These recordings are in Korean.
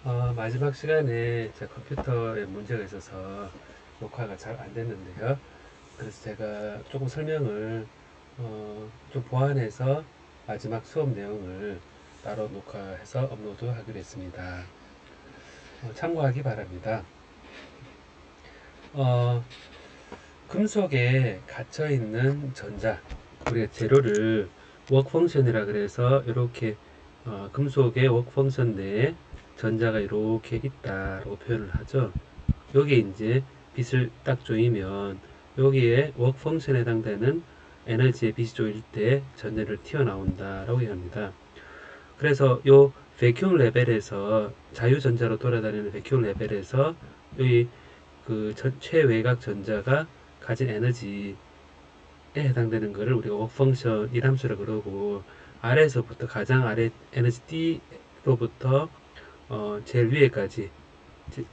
마지막 시간에 제 컴퓨터에 문제가 있어서 녹화가 잘 안 됐는데요. 그래서 제가 조금 설명을 좀 보완해서 마지막 수업 내용을 따로 녹화해서 업로드하기로 했습니다. 참고하기 바랍니다. 어, 금속에 갇혀 있는 전자, 우리가 재료를 워크 펑션이라 그래서 이렇게 금속의 워크 펑션 내에 전자가 이렇게 있다라고 표현을 하죠. 여기에 이제 빛을 딱 조이면 여기에 워크 펑션에 해당되는 에너지의 빛이 조일 때 전자를 튀어나온다라고 합니다. 그래서 요 베큐um 레벨에서 자유전자로 돌아다니는 베큐um 레벨에서 여기 그 최외곽 전자가 가진 에너지에 해당되는 것을 우리가 워크 펑션 일함수라 그러고, 아래에서부터 가장 아래 에너지 D로부터 제일 위에까지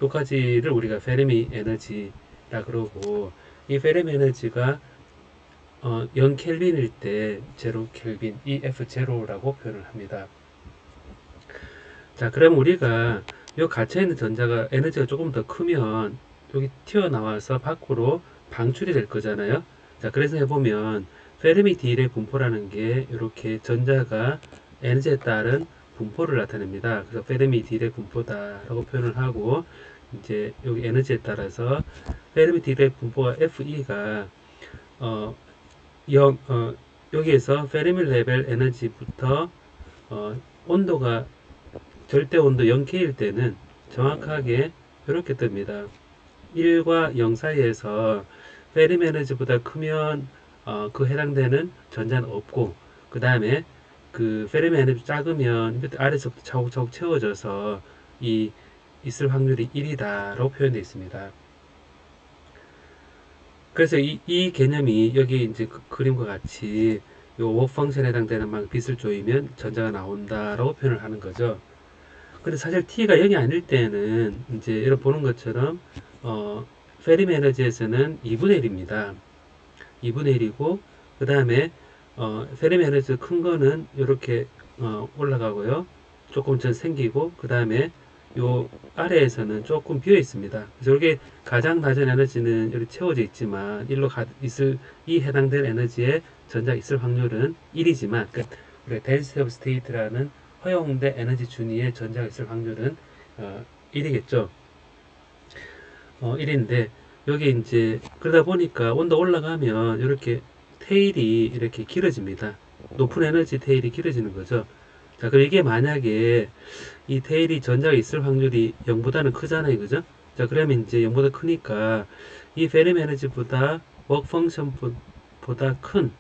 요까지를 우리가 페르미 에너지라 그러고, 이 페르미 에너지가 0켈빈일 때 0켈빈 EF0라고 표현을 합니다. 자, 그럼 우리가 요 갇혀있는 전자가 에너지가 조금 더 크면 여기 튀어나와서 밖으로 방출이 될 거잖아요. 자, 그래서 해보면 페르미 딜의 분포라는 게 이렇게 전자가 에너지에 따른 분포를 나타냅니다. 그래서 페르미 딜의 분포다라고 표현을 하고, 이제 여기 에너지에 따라서 페르미 딜의 분포가 FE가 어, 0, 여기에서 페르미 레벨 에너지부터 온도가 절대 온도 0K일 때는 정확하게 이렇게 뜹니다. 1과 0 사이에서 페르미 에너지보다 크면 그 해당되는 전자는 없고, 그 다음에 그 페르미 에너지 작으면 밑에 아래서부터 차곡차곡 채워져서 이 있을 확률이 1이다라고 표현되어 있습니다. 그래서 이 개념이 여기 이제 그림과 같이 요 워크 펑션에 해당되는 막 빛을 조이면 전자가 나온다라고 표현을 하는 거죠. 근데 사실 t가 0이 아닐 때는 이제 이렇게 보는 것처럼 페르미 에너지에서는 2분의 1입니다. 2분의 1이고, 그 다음에 페르미 에너지 큰 거는 이렇게 올라가고요. 조금 전 생기고, 그 다음에 요 아래에서는 조금 비어 있습니다. 그래서 이게 가장 낮은 에너지는 이렇게 채워져 있지만 일로 있을 이 해당된 에너지의 전자가 있을 확률은 1이지만, 그러니까 우리가 density of state라는 허용된 에너지 준위의 전자가 있을 확률은 1이겠죠. 1인데 여기 이제 그러다 보니까 온도 올라가면 이렇게 테일이 이렇게 길어집니다. 높은 에너지 테일이 길어지는 거죠. 자, 그럼 이게 만약에 이 테일이 전자가 있을 확률이 0보다는 크잖아요, 그죠? 자, 그러면 이제 0보다 크니까 이 페르미 에너지보다 워크 펑션보다 큰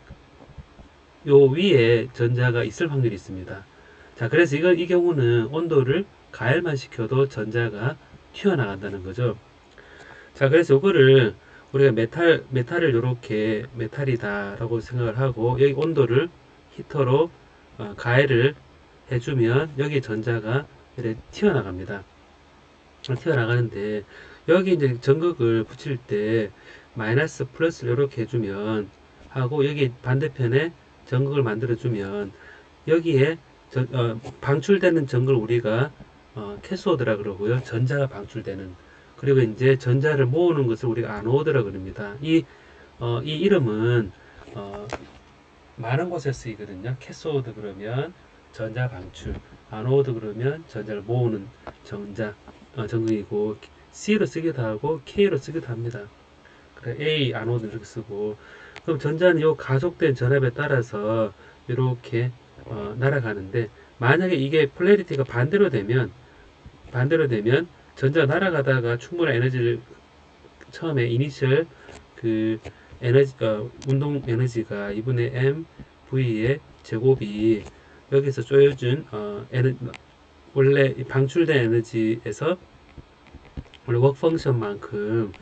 요 위에 전자가 있을 확률이 있습니다. 자, 그래서 이 경우는 온도를 가열만 시켜도 전자가 튀어나간다는 거죠. 자, 그래서 이거를 우리가 메탈을 이렇게 메탈이다라고 생각을 하고, 여기 온도를 히터로 가열을 해주면 여기 전자가 이렇게 튀어나갑니다. 튀어나가는데 여기 이제 전극을 붙일 때 마이너스 플러스를 이렇게 해주면 하고, 여기 반대편에 전극을 만들어주면 여기에 방출되는 전극을 우리가 캐소드라 그러고요. 전자가 방출되는, 그리고 이제 전자를 모으는 것을 우리가 아노드라 그럽니다. 이 이름은 많은 곳에 쓰이거든요. 캐소드 그러면 전자 방출, 아노드 그러면 전자를 모으는 전극이고, C로 쓰기도 하고 K로 쓰기도 합니다. 그래, A 아노드 이렇게 쓰고, 그럼 전자는 이 가속된 전압에 따라서 이렇게 날아가는데, 만약에 이게 폴래리티가 반대로 되면 전자가 날아가다가 충분한 에너지를 처음에 이니셜 그 에너지 운동 에너지가 2분의 m v의 제곱이 여기서 쪼여준 원래 방출된 에너지에서 원래 워크 펑션만큼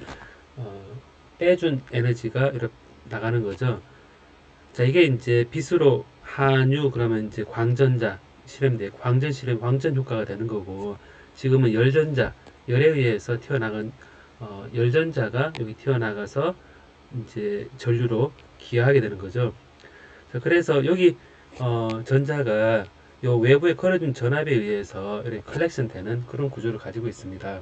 빼준 에너지가 이렇게 나가는 거죠. 자, 이게 이제 빛으로 한유 그러면 이제 광전자 실험돼 광전 실험 광전 효과가 되는 거고, 지금은 열전자 열에 의해서 튀어나간 열전자가 여기 튀어나가서 이제 전류로 기하게 되는 거죠. 자, 그래서 여기 전자가 요 외부에 걸어준 전압에 의해서 이렇게 컬렉션 되는 그런 구조를 가지고 있습니다.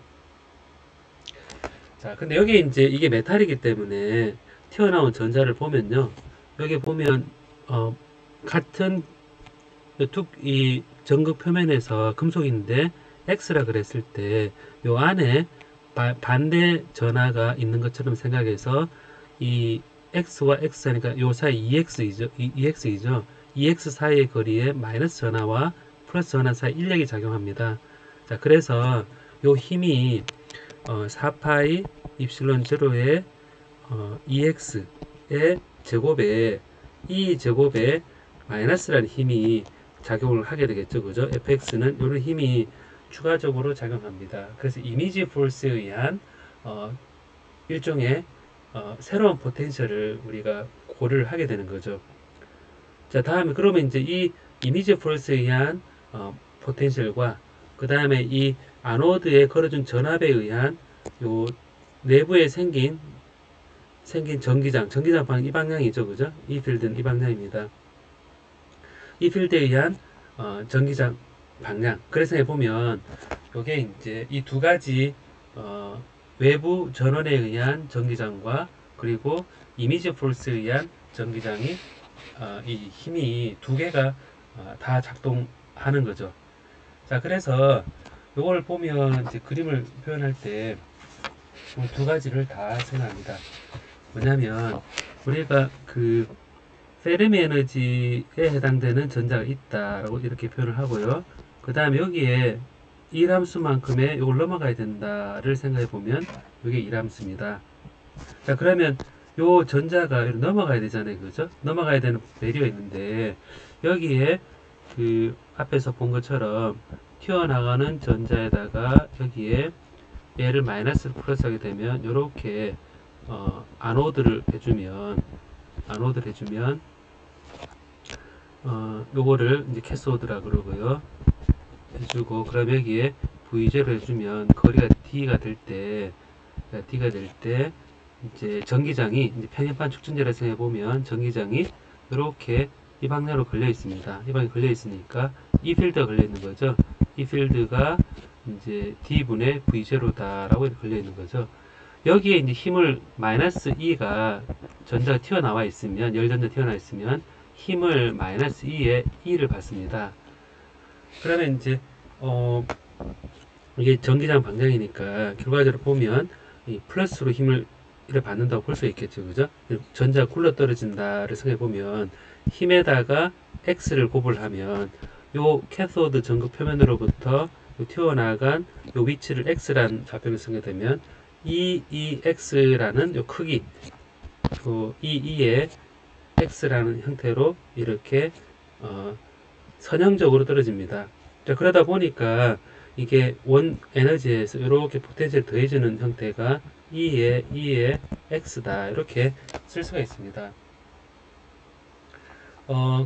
자, 근데 여기 이제 이게 메탈이기 때문에 튀어나온 전자를 보면요. 여기 보면, 같은 이 전극 표면에서 금속인데 X라 그랬을 때 요 안에 반대 전하가 있는 것처럼 생각해서 이 X와 X 하니까 요 사이 EX이죠. EX이죠. EX 사이의 거리에 마이너스 전하와 플러스 전하 사이 인력이 작용합니다. 자, 그래서 요 힘이 4파이 입실론 제로의 EX의 제곱에 E 제곱에 마이너스라는 힘이 작용을 하게 되겠죠. 그죠? fx는 이런 힘이 추가적으로 작용합니다. 그래서 이미지 포스에 의한 일종의 새로운 포텐셜을 우리가 고려를 하게 되는 거죠. 자, 다음에 그러면 이제 이 이미지 포스에 의한 포텐셜과 그 다음에 이 아노드에 걸어준 전압에 의한 요 내부에 생긴 전기장 방향 이 방향이죠. 그죠? 이 필드는 이 방향입니다. 이 필드에 의한 전기장 방향. 그래서 해보면 요게 이제 이 두 가지 외부 전원에 의한 전기장과 그리고 이미지 폴스에 의한 전기장이 이 힘이 두 개가 다 작동하는 거죠. 자, 그래서 요걸 보면 이제 그림을 표현할 때 두 가지를 다 생각합니다. 뭐냐면 우리가 그 페르미 에너지에 해당되는 전자가 있다라고 이렇게 표현을 하고요. 그 다음에 여기에 1함수만큼의 이걸 넘어가야 된다를 생각해 보면 이게 1함수입니다. 자, 그러면 요 전자가 넘어가야 되잖아요. 그죠? 넘어가야 되는 배리어 있는데 여기에 그 앞에서 본 것처럼 튀어나가는 전자에다가 여기에 얘를 마이너스를 플러스 하게 되면 이렇게 아노드를 해주면 요거를 이제 캐소드라 그러고요. 해주고 그럼 여기에 V0 해주면 거리가 D가 될 때 이제 전기장이 이제 편입한 축전제를 생각해보면 전기장이 이렇게 이 방향으로 걸려 있습니다. 이 방향에 걸려 있으니까 이 필드가 걸려 있는 거죠. 이 필드가 이제 D분의 V0다라고 걸려 있는 거죠. 여기에 이제 힘을 마이너스 E가 전자가 튀어나와 있으면 열전자 튀어나와 있으면 힘을 마이너스 E에 E를 받습니다. 그러면 이제 이게 전기장 방향이니까 결과적으로 보면 이 플러스로 힘을 이를 받는다고 볼 수 있겠죠. 그죠? 전자가 굴러 떨어진다를 생각해 보면 힘에다가 X를 곱을 하면 요 캐소드 전극 표면으로부터 튀어나간 요 위치를 X라는 좌표를 생각되면 EEX라는 요 크기 EE의 X라는 형태로 이렇게 선형적으로 떨어집니다. 자, 그러다 보니까 이게 원 에너지에서 이렇게 포텐셜이 더해지는 형태가 E의 X다 이렇게 쓸 수가 있습니다.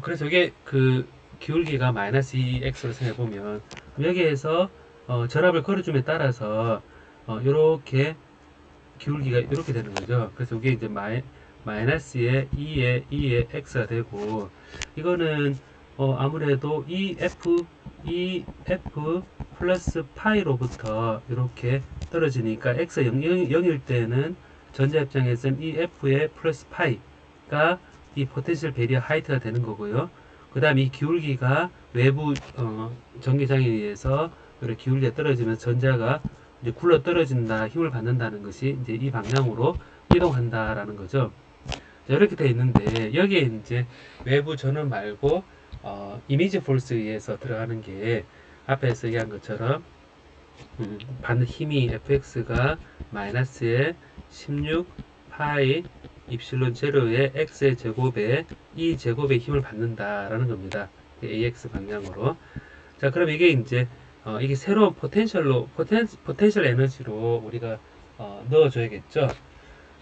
그래서 이게 그 기울기가 마이너스 2x로 생각해보면 여기에서 전압을 걸어줌에 따라서 이렇게 기울기가 이렇게 되는 거죠. 그래서 이게 이제 마이너스의 2의 x가 되고 이거는 아무래도 EF 플러스 파이로부터 이렇게 떨어지니까 x 0일 때는 전자 입장에서는 EF의 플러스 파이가 이 포텐셜 베리어 하이트가 되는 거고요. 그 다음 이 기울기가 외부 전기장에 의해서 이렇게 기울기가 떨어지면서 전자가 이제 굴러 떨어진다, 힘을 받는다는 것이 이제 이 방향으로 이동한다라는 거죠. 자, 이렇게 되어 있는데 여기에 이제 외부 전원 말고 이미지 폴스에 의해서 들어가는 게 앞에서 얘기한 것처럼 받는 힘이 fx가 마이너스의 16 파이 입실론 제로의 x의 제곱에 이 제곱의 힘을 받는다라는 겁니다. ax 방향으로. 자, 그럼 이게 이제 이게 새로운 포텐셜 에너지로 우리가 넣어줘야겠죠.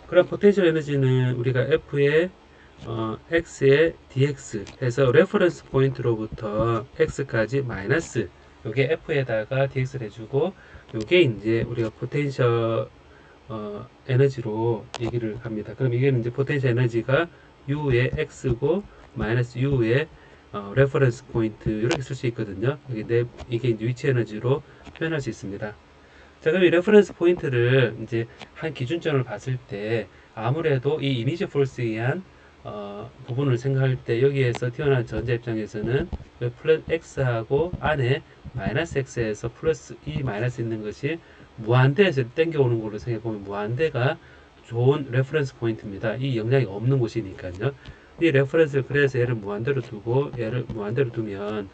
그럼 포텐셜 에너지는 우리가 f의 x의 dx 해서 레퍼런스 포인트로부터 x까지 마이너스 요게 f에다가 dx를 해주고 요게 이제 우리가 포텐셜 에너지로 얘기를 합니다. 그럼 이게 이제 포텐셜 에너지가 u의 x고 마이너스 u의 레퍼런스 포인트 이렇게 쓸 수 있거든요. 이게 위치 에너지로 표현할 수 있습니다. 자, 그럼 이 레퍼런스 포인트를 이제 한 기준점을 봤을 때 아무래도 이 이미지 폴스에 의한 부분을 생각할 때 여기에서 튀어나온 전자 입장에서는 플러스 x하고 안에 마이너스 x에서 플러스 이 마이너스 있는 것이 무한대에서 땡겨오는 걸로 생각해보면 무한대가 좋은 레퍼런스 포인트입니다. 이 영향이 없는 곳이니까요. 이 레퍼런스를 그래서 얘를 무한대로 두고 얘를 무한대로 두면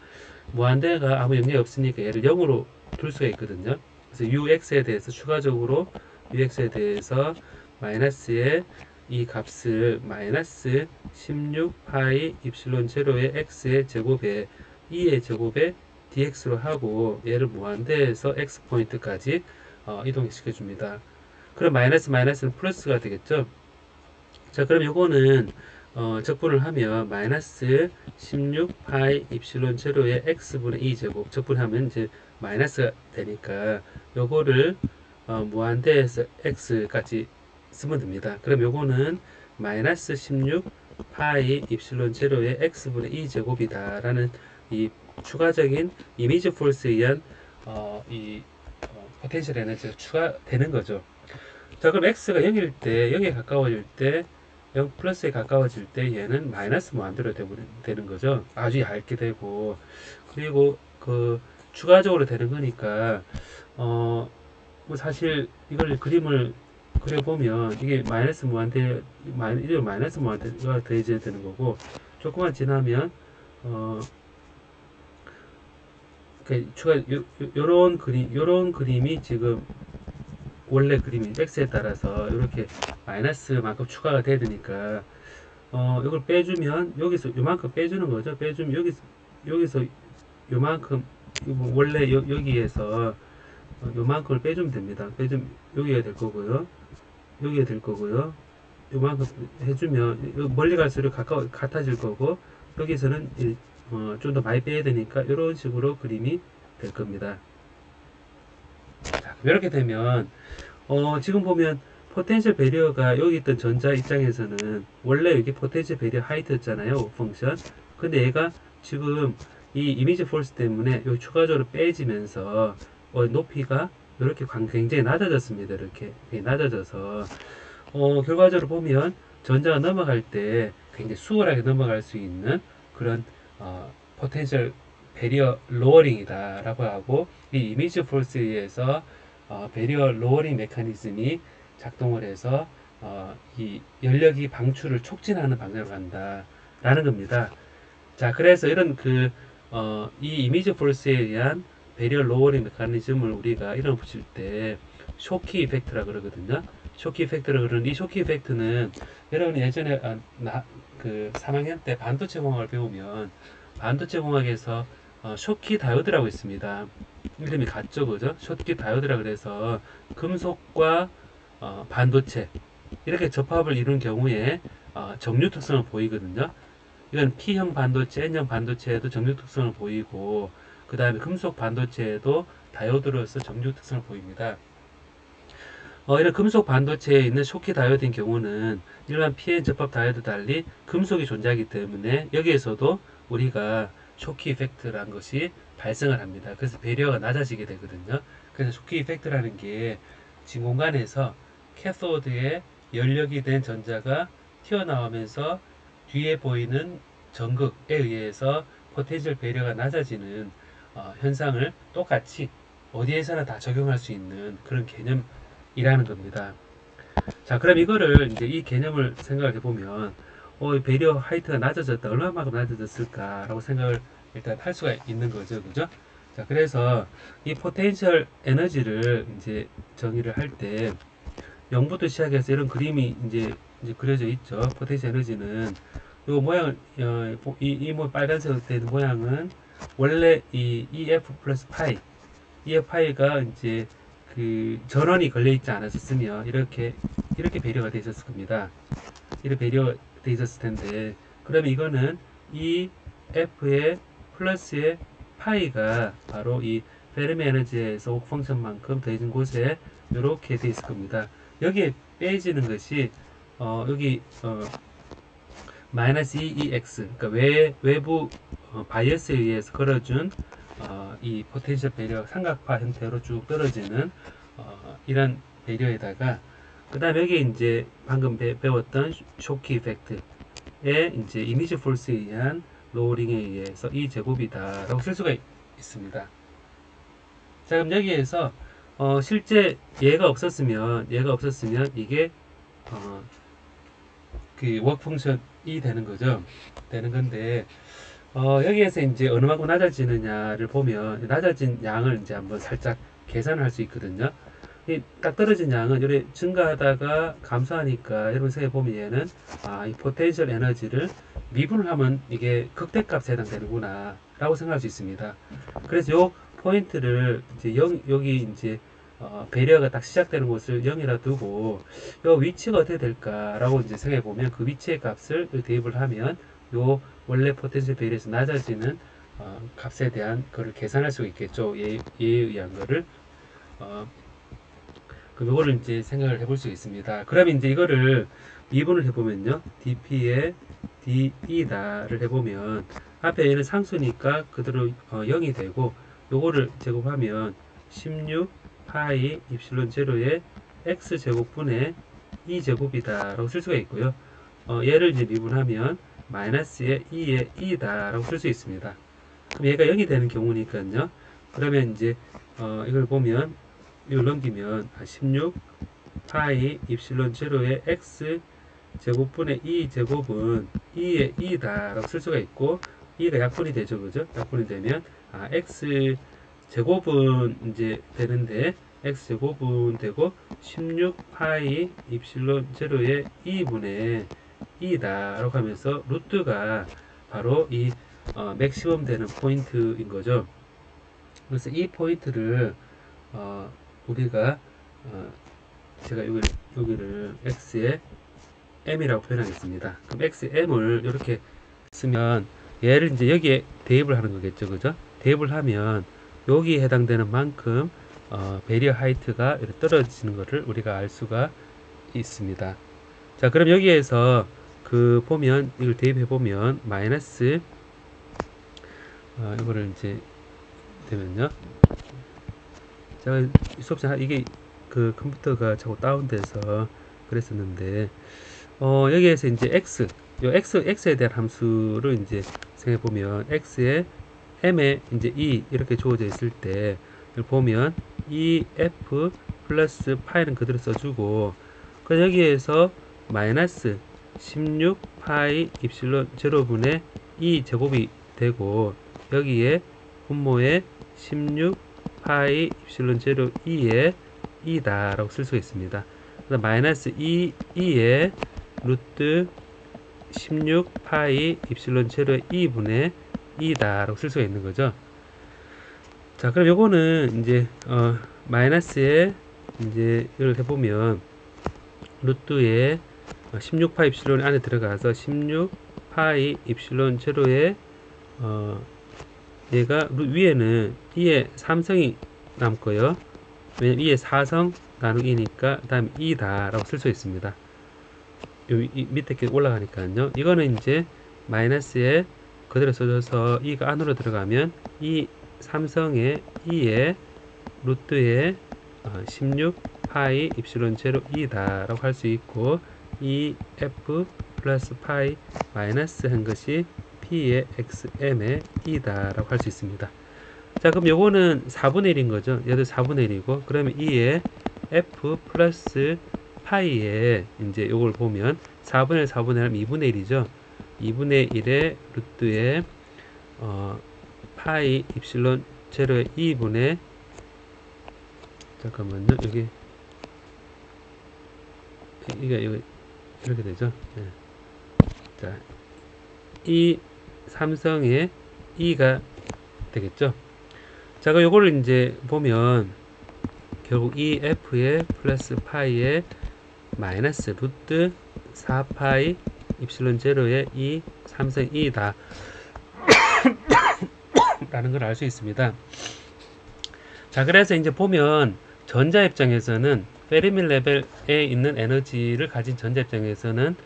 무한대가 아무 영향이 없으니까 얘를 0으로 둘 수가 있거든요. 그래서 ux에 대해서 추가적으로 ux에 대해서 마이너스의 이 값을 마이너스 16파이 입실론 제로의 x의 제곱에 2의 제곱에 dx로 하고 얘를 무한대에서 x 포인트까지 이동시켜 줍니다. 그럼 마이너스는 플러스가 되겠죠. 자, 그럼 요거는 적분을 하면 마이너스 16파이 입실론 제로의 x분의 2제곱 적분하면 이제 마이너스가 되니까 요거를 무한대에서 x까지 쓰면 됩니다. 그럼 요거는 마이너스 16파이 입실론 제로의 x분의 2제곱이다 라는 이 추가적인 이미지 폴스에 의한 포텐셜 에너지가 추가되는 거죠. 자, 그럼 x가 0일 때 0에 가까워질 때 0 플러스에 가까워질 때 얘는 마이너스 무한대로 되는 거죠. 아주 얇게 되고, 그리고 추가적으로 되는 거니까 뭐 사실 이걸 그림을 그려보면 이게 마이너스 무한대 이제 마이너스 무한대가 더해져야 되는 거고, 조금만 지나면 요런 그림이 지금 원래 그림이 x에 따라서 이렇게 마이너스만큼 추가가 돼야 되니까 이걸 빼주면 여기서 요만큼 빼주는 거죠. 빼주면 여기서 요만큼 원래 여기에서 요만큼을 빼주면 됩니다. 빼주면 여기가 될 거고요. 여기가 될 거고요. 요만큼 해주면 멀리 갈수록 같아질 거고, 여기서는 좀 더 많이 빼야 되니까 이런 식으로 그림이 될 겁니다. 자, 이렇게 되면 지금 보면 포텐셜 배리어가 여기 있던 전자 입장에서는 원래 여기 포텐셜 배리어 하이트였잖아요, 펑션. 근데 얘가 지금 이 이미지 폴스 때문에 여기 추가적으로 빼지면서 높이가 이렇게 굉장히 낮아졌습니다. 이렇게 낮아져서 결과적으로 보면 전자가 넘어갈 때 굉장히 수월하게 넘어갈 수 있는 그런 포텐셜 배리어 로어링이다 라고 하고, 이 이미지 폴스에 의해서 배리어 로어링 메커니즘이 작동을 해서 이 연력이 방출을 촉진하는 방향으로 간다 라는 겁니다. 자, 그래서 이런 이 이미지 폴스에 의한 배리어 로어링 메커니즘을 우리가 이름 붙일 때 쇼키 이펙트라 그러거든요. 쇼키 이펙트라 그러는 이 쇼키 이펙트는 여러분이 예전에 3학년 때 반도체 공학을 배우면 반도체 공학에서 쇼키 다이오드라고 있습니다. 이름이 같죠, 그죠? 쇼키 다이오드라 그래서 금속과 반도체 이렇게 접합을 이룬 경우에 정류 특성을 보이거든요. 이건 P형 반도체, N형 반도체에도 정류 특성을 보이고, 그 다음에 금속 반도체에도 다이오드로서 정류 특성을 보입니다. 이런 금속 반도체에 있는 쇼키 다이오드인 경우는 일반 PN 접합 다이오드 달리 금속이 존재하기 때문에 여기에서도 우리가 쇼키 이펙트라는 것이 발생을 합니다. 그래서 배리어가 낮아지게 되거든요. 그래서 쇼키 이펙트라는 게 지금 공간에서 캐소드에 연력이 된 전자가 튀어나오면서 뒤에 보이는 전극에 의해서 포텐셜 배리어가 낮아지는 현상을 똑같이 어디에서나 다 적용할 수 있는 그런 개념이라는 겁니다. 자, 그럼 이거를 이제 이 개념을 생각을 해보면 배리어 하이트가 낮아졌다. 얼마만큼 낮아졌을까라고 생각을 일단 할 수가 있는 거죠. 그죠? 자, 그래서 이 포텐셜 에너지를 이제 정의를 할 때 0부터 시작해서 이런 그림이 이제 그려져 있죠. 포텐셜 에너지는 요 모양을 이 빨간색 된 모양은 원래 이 EF 플러스 파이 EF 파이가 이제 그 전원이 걸려 있지 않았었으면 이렇게 배려가 되어 있었을 겁니다. 이렇게 배려 되어 있었을 텐데, 그러면 이거는 이 F의 플러스의 파이가 바로 이 페르미 에너지에서 옥 펑션만큼 더해진 곳에 이렇게 되어 있을 겁니다. 여기에 빼지는 것이 여기 마이너스 2EX, 그러니까 외부 바이어스에 의해서 걸어준 이 포텐셜 배리어 삼각파 형태로 쭉 떨어지는 이런 배리어에다가, 그 다음에 여기 이제 방금 배웠던 쇼크 이펙트에 이제 이니셜 폴스에 의한 로우링에 의해서 이 제곱이다 라고 쓸 수가 있습니다. 자, 그럼 여기에서 실제 얘가 없었으면 이게 그 워크 펑션이 되는 거죠. 되는 건데, 여기에서 이제 어느 만큼 낮아지느냐를 보면 낮아진 양을 이제 한번 살짝 계산을 할 수 있거든요. 이 딱 떨어진 양은 이렇게 증가하다가 감소하니까 여러분 생각해 보면 얘는 이 포텐셜 에너지를 미분을 하면 이게 극대값에 해당되는구나 라고 생각할 수 있습니다. 그래서 요 포인트를 이제 여기 이제 배리어가 딱 시작되는 곳을 0이라 두고 요 위치가 어떻게 될까라고 이제 생각해 보면 그 위치의 값을 대입을 하면 요 원래 포텐셜 배리에서 낮아지는 값에 대한 거를 계산할 수 있겠죠. 얘에 의한 거를 그럼 이거를 이제 생각을 해볼 수 있습니다. 그러면 이제 이거를 미분을 해보면요, dp에 dE다를 해보면 앞에 얘는 상수니까 그대로 0이 되고, 요거를 제곱하면 16 파이 입실론 제로의 x 제곱분의 2제곱이다 라고 쓸 수가 있고요. 얘를 이제 미분하면 마이너스의 2의 2다 라고 쓸 수 있습니다. 그럼 얘가 0이 되는 경우니까요. 그러면 이제 이걸 보면 이걸 넘기면 16 파이 입실론 제로의 x 제곱분의 2제곱은 2의 2다 라고 쓸 수가 있고, 2가 약분이 되죠, 그죠? 약분이 되면 x 제곱은 이제 되는데 x 제곱은 되고 16 파이 입실론 제로의 2분의 2다 라고 하면서 루트가 바로 이 맥시멈 되는 포인트인 거죠. 그래서 이 포인트를 우리가 제가 여기를 x의 m이라고 표현하겠습니다. 그럼 x의 m을 이렇게 쓰면 얘를 이제 여기에 대입을 하는 거겠죠, 그죠? 대입을 하면 여기에 해당되는 만큼 배리어 하이트가 이렇게 떨어지는 것을 우리가 알 수가 있습니다. 자, 그럼 여기에서 보면 이걸 대입해 보면 마이너스 이거를 이제 되면요. 제가 수업 시간에 이게 그 컴퓨터가 자꾸 다운돼서 그랬었는데, 여기에서 이제 x에 대한 함수를 이제 생각해 보면 x에 m에 이제 이렇게 주어져 있을 때 이걸 보면 f 플러스 파이는 그대로 써주고, 그 여기에서 마이너스 16 파이 입실론 제로분의 2 제곱이 되고, 여기에 분모에 16 파이 입실론 제로 2에 2다 라고 쓸 수가 있습니다. 그다음 마이너스 2에 루트 16 파이 입실론 제로 2분의 2다 라고 쓸 수가 있는 거죠. 자, 그럼 요거는 이제 마이너스에 이제 이걸 해보면 루트에 16 파이 입실론 안에 들어가서 16 파이 입실론 제로에 얘가 위에는 2의 3성이 남고요. 왜냐면 2의 4성 나누기 2니까 그 다음에 2다 라고 쓸 수 있습니다. 밑에 게 올라가니까요. 이거는 이제 마이너스에 그대로 써줘서 2가 안으로 들어가면 2 3성의 2의 루트에 16 파이 입실론 제로 2다 라고 할 수 있고, 이 f 플러스 파이 마이너스 한 것이 p의 xm의 2다 라고 할 수 있습니다. 자, 그럼 요거는 4분의 1인 거죠. 얘도 4분의 1이고, 그러면 2의 f 플러스 파이에 이제 요걸 보면 4분의 1, 4분의 1 하면 2분의 1이죠. 2분의 1의 루트에 파이 입실론 제로의 2분의 잠깐만요. 여기 이거 이렇게 되죠. 네. 자, 이 삼성의 2가 되겠죠. 자, 그럼 요거를 이제 보면 결국 이 f의 플러스 파이의 마이너스 루트 4파이 입실론 제로의 이 삼성 2다 라는 걸 알 수 있습니다. 자, 그래서 이제 보면 전자 입장에서는 페르미 레벨에 있는 에너지를 가진 전자 입장에서는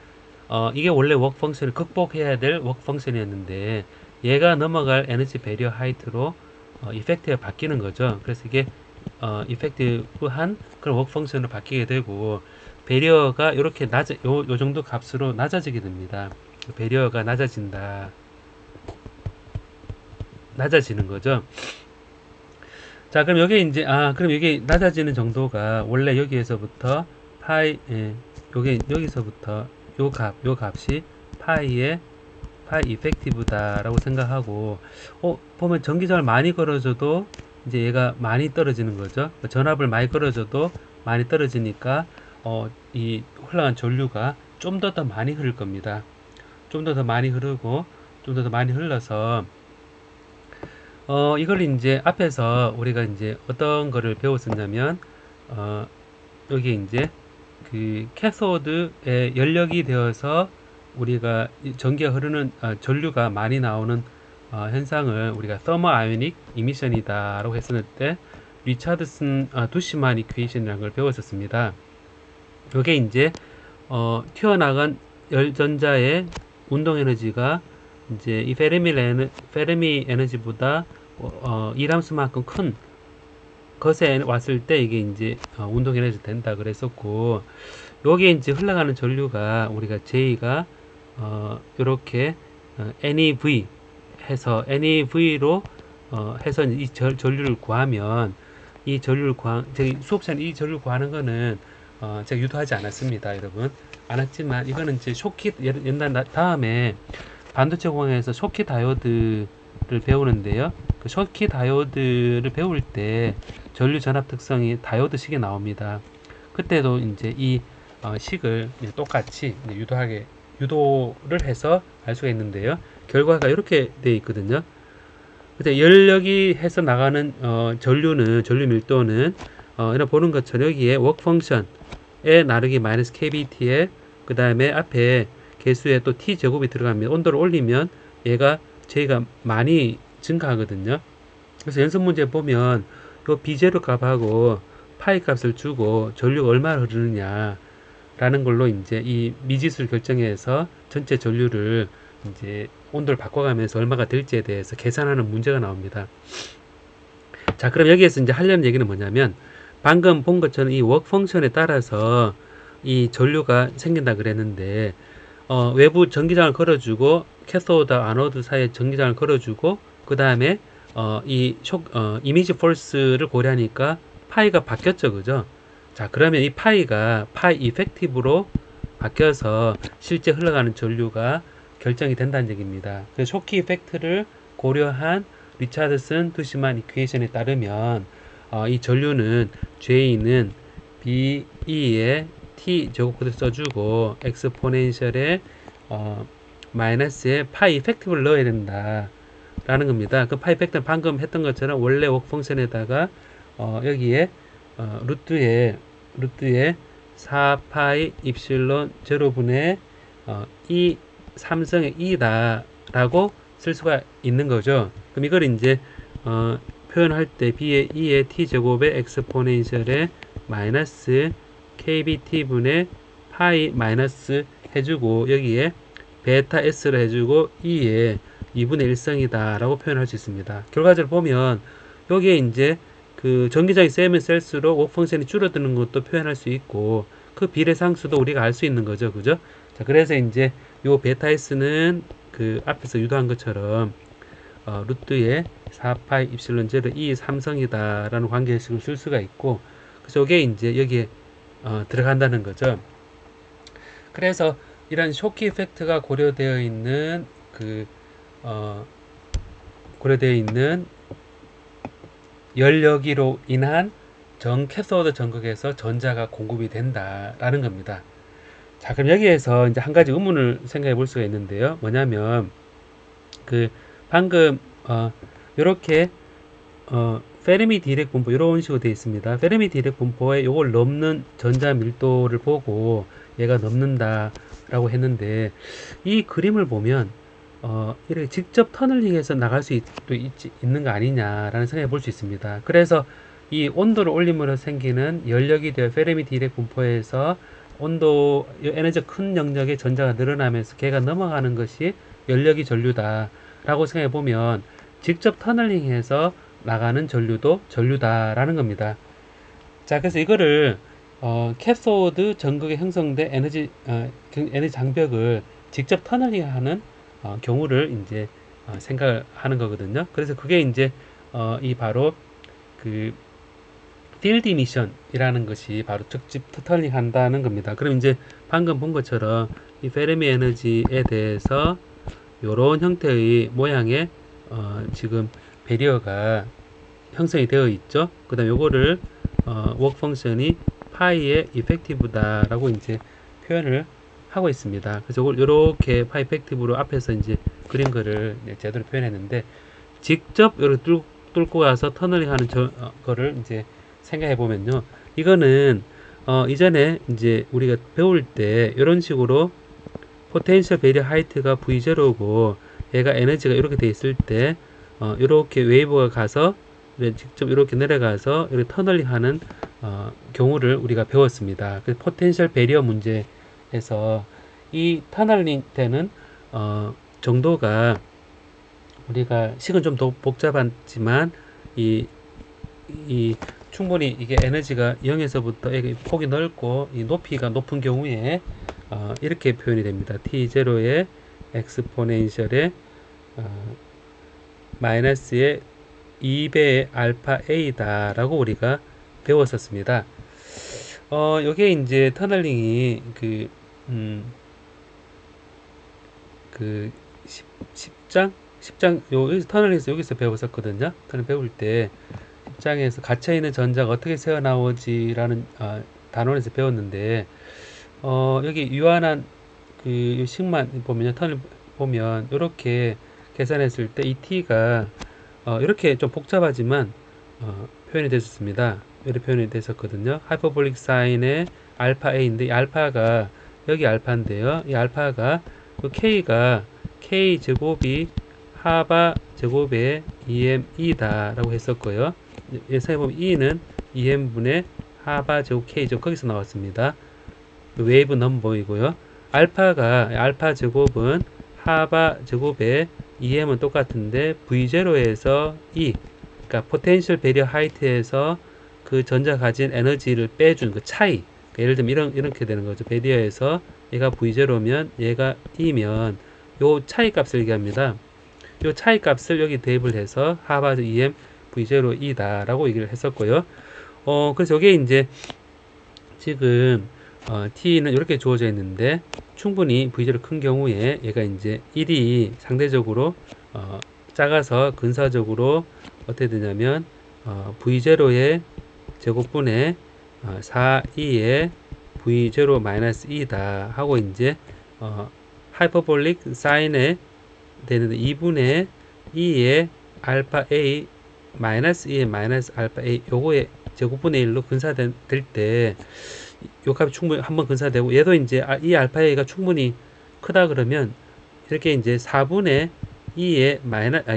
이게 원래 워크 펑션을 극복해야 될 워크 펑션이었는데 얘가 넘어갈 에너지 배리어 하이트로 이펙트가 바뀌는 거죠. 그래서 이게 이펙티브한 그런 워크 펑션으로 바뀌게 되고 배리어가 이렇게 요 정도 값으로 낮아지게 됩니다. 배리어가 낮아지는 거죠. 자, 그럼 여기 이제 그럼 이게 낮아지는 정도가 원래 여기에서부터 파이 여기서부터 요 값이 파이 이펙티브다라고 생각하고 보면 전기장을 많이 걸어줘도 이제 얘가 많이 떨어지는 거죠. 전압을 많이 걸어줘도 많이 떨어지니까 이 흘러간 전류가 좀 더 많이 흐를 겁니다. 좀 더 많이 흐르고 좀 더 많이 흘러서 이걸 이제 앞에서 우리가 이제 어떤 거를 배웠었냐면 여기 이제 그 캐소드에 연력이 되어서 우리가 전기가 흐르는 전류가 많이 나오는 현상을 우리가 서머 아이오닉 이미션이다 라고 했을 때 리차드슨 두시만 이퀘이션이라는 걸 배웠었습니다. 이게 이제 튀어나간 열전자의 운동 에너지가 이제 이 페르미 에너지보다 2함수만큼 큰 것에 왔을 때 이게 이제 운동 에너지 된다 그랬었고, 여기에 이제 흘러가는 전류가 우리가 J가 이렇게 NEV 해서 NEV로 해서 이 전류를 구하면 이 전류를 저희 수업 시간에 이 전류를 구하는 거는 제가 유도하지 않았습니다, 여러분. 않았지만 이거는 이제 쇼키 옛날 다음에 반도체 공학에서 쇼키 다이오드를 배우는데요. 그 쇼키 다이오드를 배울 때 전류 전압 특성이 다이오드식이 나옵니다. 그때도 이제 이 식을 똑같이 유도를 해서 알 수가 있는데요. 결과가 이렇게 되어 있거든요. 연력이 해서 나가는 전류 밀도는 이런 보는 것처럼 여기에 워크 펑션에 나르기 마이너스 kBt에 그 다음에 앞에 개수에 또 t 제곱이 들어가면 온도를 올리면 얘가 J가 많이 증가하거든요. 그래서 연습 문제 보면 요 B0 값하고 파이 값을 주고 전류가 얼마나 흐르느냐 라는 걸로 이제 이 미지수를 결정해서 전체 전류를 이제 온도를 바꿔가면서 얼마가 될지에 대해서 계산하는 문제가 나옵니다. 자, 그럼 여기에서 이제 하려는 얘기는 뭐냐면 방금 본 것처럼 이 워크 펑션에 따라서 이 전류가 생긴다 그랬는데 외부 전기장을 걸어주고 캐소드와 아노드 사이에 전기장을 걸어주고 그 다음에 이미지 폴스를 고려하니까 파이가 바뀌었죠, 그죠? 자, 그러면 이 파이가 파이 이펙티브로 바뀌어서 실제 흘러가는 전류가 결정이 된다는 얘기입니다. 그래서 쇼키 이펙트를 고려한 리차드슨 두시만 이퀘이션에 따르면 이 전류는 J는 BE의 T 제곱코드 써주고 엑스포넨셜에 마이너스에 파이 이펙티브를 넣어야 된다 라는 겁니다. 그 파이 이펙트는 방금 했던 것처럼 원래 워크 펑션에다가 여기에 루트에 4파이 입실론 제로분의 이 삼성의 2다 라고 쓸 수가 있는 거죠. 그럼 이걸 이제 표현할 때 B의 2의 T제곱의 엑스포넨셜에 마이너스 KBT분의 파이 마이너스 해주고 여기에 베타 S를 해주고 2의 2분의 1성이다 라고 표현할 수 있습니다. 결과적으로 보면 여기에 이제 그 전기장이 세면 셀수록 워크 펑션이 줄어드는 것도 표현할 수 있고 그 비례상수도 우리가 알 수 있는 거죠. 그죠? 자, 그래서 이제 요 베타 S는 그 앞에서 유도한 것처럼 루트에 4파이 입실론 제로 2 삼성이다 라는 관계식을 쓸 수가 있고, 그래서 이게 이제 여기에 들어간다는 거죠. 그래서 이런 쇼키 이펙트가 고려되어 있는 열력이로 인한 전 캐소드 전극에서 전자가 공급이 된다라는 겁니다. 자, 그럼 여기에서 이제 한 가지 의문을 생각해 볼 수가 있는데요. 뭐냐면 방금 이렇게 페르미 디렉 분포 이런 식으로 되어 있습니다. 페르미 디렉 분포에 이걸 넘는 전자 밀도를 보고 얘가 넘는다 라고 했는데 이 그림을 보면 이렇게 직접 터널링해서 나갈 수 있는 거 아니냐라는 생각해 볼 수 있습니다. 그래서 이 온도를 올림으로 생기는 열력이 되어 페르미 디렉 분포에서 온도 에너지 큰 영역의 전자가 늘어나면서 걔가 넘어가는 것이 연력이 전류다 라고 생각해 보면 직접 터널링해서 나가는 전류도 전류다라는 겁니다. 자, 그래서 이거를 캐소드 전극에 형성된 에너지 장벽을 직접 터널링하는 경우를 이제 생각을 하는 거거든요. 그래서 그게 이제 이 바로 그 필드 이미션이라는 것이 바로 trực 집 터널링 한다는 겁니다. 그럼 이제 방금 본 것처럼 이 페르미 에너지에 대해서 이런 형태의 모양의 지금 배리어가 형성이 되어 있죠. 그 다음 요거를 워크 펑션이 파이의 이펙티브다라고 이제 표현을 하고 있습니다. 그래서 이렇게 파이 이펙티브로 앞에서 이제 그린 거를 제대로 표현했는데 직접 이렇게 뚫고 가서 터널링 하는 거를 이제 생각해 보면요. 이거는 이전에 이제 우리가 배울 때 이런 식으로 포텐셜 베리어 하이트가 V0고 얘가 에너지가 이렇게 돼 있을 때 이렇게 웨이브가 가서 직접 이렇게 내려가서 이렇게 터널링 하는 경우를 우리가 배웠습니다. 그 포텐셜 베리어 문제에서 이 터널링 되는 정도가 우리가 식은 좀 더 복잡하지만 이 충분히 이게 에너지가 0에서부터 폭이 넓고 이 높이가 높은 경우에 이렇게 표현이 됩니다. T0의 엑스포넨셜의 마이너스의 2배의 알파 A다 라고 우리가 배웠었습니다. 요게 이제 터널링이 그 10장 여기서 터널링에서 여기서 배웠었거든요. 터널 배울 때 10장에서 갇혀있는 전자가 어떻게 새어나오지라는 단원에서 배웠는데 여기 유한한 그 식만 보면 터널 보면 이렇게 계산했을 때 이 t가 이렇게 좀 복잡하지만 표현이 됐었습니다. 이렇게 표현이 됐었거든요. 하이퍼볼릭 사인의 알파 a인데 이 알파가 여기 알파인데요. 이 알파가 그 k가 k 제곱이 하바 제곱의 2m이다 라고 했었고요. 예상해보면 e는 2m분의 하바 제곱 k죠. 거기서 나왔습니다. 웨이브 넘버이고요. 알파가 알파 제곱은 하바 제곱의 2m은 똑같은데 V0에서 E, 그러니까 포텐셜 베리어 하이트에서 그 전자 가진 에너지를 빼준 그 차이. 그러니까 예를 들면 이렇게 되는 거죠. 베리어에서 얘가 V0면 얘가 E면 요 차이 값을 얘기합니다. 요 차이 값을 여기 대입을 해서 하바 2m V0E다 라고 얘기를 했었고요. 그래서 이게 이제 지금 T는 이렇게 주어져 있는데 충분히 V0 큰 경우에 얘가 이제 1이 상대적으로 작아서 근사적으로 어떻게 되냐면 V0의 제곱분의 4E의 V0-2다 하고 이제 하이퍼볼릭 사인에 되는데 2분의 2의 알파 A 마이너스 2의 마이너스 알파 A 요거의 제곱분의 1로 근사될 때 요 값이 충분히 한번 근사되고 얘도 이제 이 알파 A가 충분히 크다 그러면 이렇게 이제 4분의 2의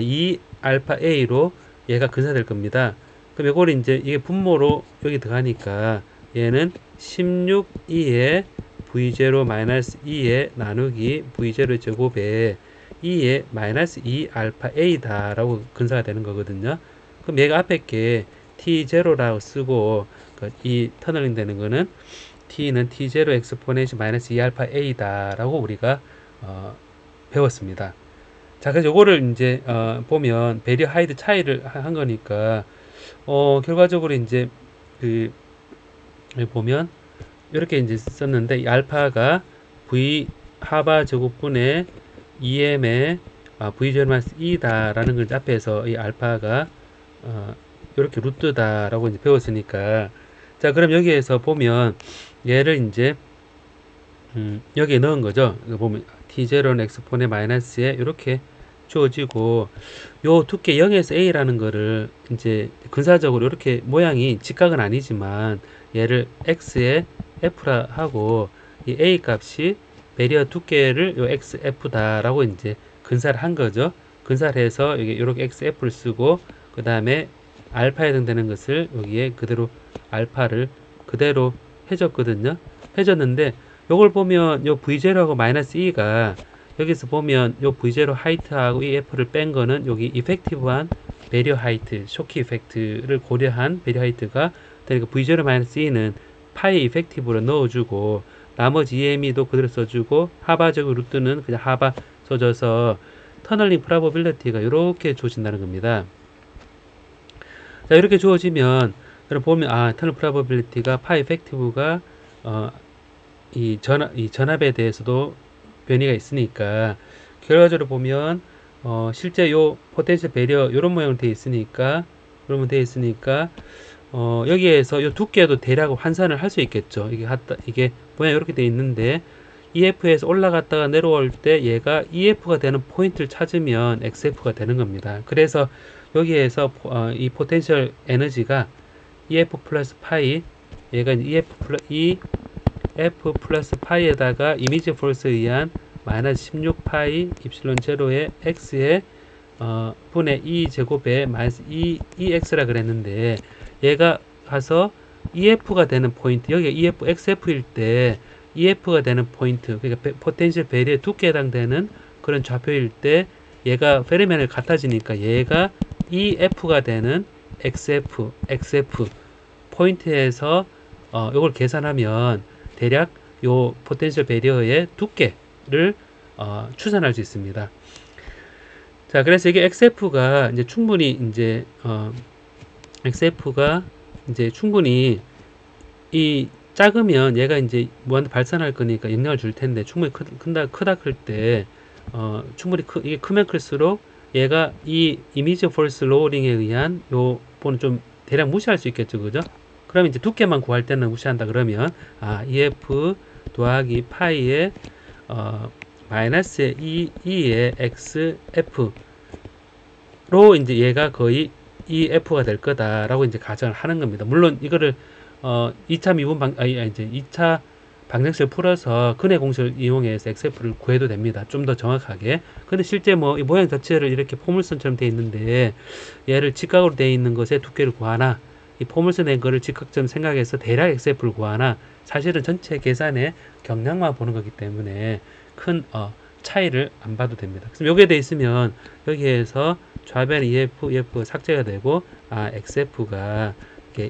2 알파 A로 얘가 근사될 겁니다. 그럼 이걸 이제 이게 분모로 여기 들어가니까 얘는 16E의 V0 마이너스 2의 나누기 V0 제곱에 2의 마이너스 2 알파 A다 라고 근사가 되는 거거든요. 그럼 얘가 앞에 게 T0라고 쓰고 이 터널링 되는 거는 T는 T0 엑스포넨셜 마이너스 2 알파 A다 라고 우리가 배웠습니다. 자, 그래서 요거를 이제 보면 베리어 하이트 차이를 한 거니까 결과적으로 이제 그 보면 이렇게 이제 썼는데 이 알파가 V 하바 제곱분의 2m의 V0-2다 라는 걸 앞에서 이 알파가 이렇게 루트다 라고 이제 배웠으니까 자, 그럼 여기에서 보면 얘를 이제 여기에 넣은 거죠. 이거 보면 T0는 엑스폰의 마이너스에 이렇게 주어지고 요 두께 0에서 A라는 거를 이제 근사적으로 이렇게 모양이 직각은 아니지만 얘를 X에 F라 하고 이 A 값이 베리어 두께를 요 XF다 라고 이제 근사를 한 거죠. 근사를 해서 여기 이렇게 XF를 쓰고 그 다음에 알파에 해당되는 것을 여기에 그대로 알파를 그대로 해줬거든요. 해줬는데 요걸 보면 요 V0하고 -E가 여기서 보면 요 V0 하이트하고 이 F를 뺀 거는 여기 이펙티브한 베리어 하이트, 쇼크 이펙트를 고려한 베리어 하이트가 그러니까 V0 -E는 파이 이펙티브로 넣어주고 나머지 EME도 그대로 써주고 하바적으로 루트는 그냥 하바 써줘서 터널링 프로버빌리티가 이렇게 주어진다는 겁니다. 자, 이렇게 주어지면 그럼 보면 터널 프로버빌리티가 파이 이펙티브가 이 전압에 대해서도 변이가 있으니까 결과적으로 보면 실제 요 포텐셜 베리어 이런 모양으로 되어 있으니까 여기에서 요 두께도 대략 환산을 할 수 있겠죠. 이게 모양 이렇게 되어 있는데 EF에서 올라갔다가 내려올 때 얘가 EF가 되는 포인트를 찾으면 XF가 되는 겁니다. 그래서 여기에서 이 포텐셜 에너지가 EF 플러스 파이 얘가 EF 플러스 파이에다가 이미지 폴스에 의한 마이너스 16파이 입실론 제로의 x의 분의 2제곱에 마이너스 2x라 그랬는데 얘가 가서 EF가 되는 포인트 여기가 EF, XF일 때 EF가 되는 포인트 그러니까 포텐셜 베리의 두께에 해당되는 그런 좌표일 때 얘가 페르미안을 같아지니까 얘가 EF가 되는 XF 포인트에서 이걸 계산하면 대략 요 포텐셜 베리어의 두께를 추산할 수 있습니다. 자, 그래서 이게 XF가 이제 충분히 이제 XF가 이제 충분히 이 작으면 얘가 이제 무한대 발산할 거니까 영향을 줄 텐데 충분히 크다 클 때 충분히 이게 크면 클수록 얘가 이 이미지 폴스 로어링에 의한 요 보는 좀 대략 무시할 수 있겠죠, 그죠? 그러면 이제 두께만 구할 때는 무시한다 그러면 EF 더하기 파이의 마이너스 2의 XF로 이제 얘가 거의 EF가 될 거다라고 이제 가정을 하는 겁니다. 물론 이거를 2차 미분 이제 2차 방정식을 풀어서 근해 공식을 이용해서 XF를 구해도 됩니다. 좀 더 정확하게. 근데 실제 뭐 이 모양 자체를 이렇게 포물선처럼 되어 있는데 얘를 직각으로 되어 있는 것의 두께를 구하나 이 포물선 낸 거를 직각점 생각해서 대략 XF를 구하나 사실은 전체 계산의 경량만 보는 거기 때문에 큰 차이를 안 봐도 됩니다. 그럼 여기에 돼 있으면 여기에서 좌변 EF 삭제가 되고 XF가 이렇게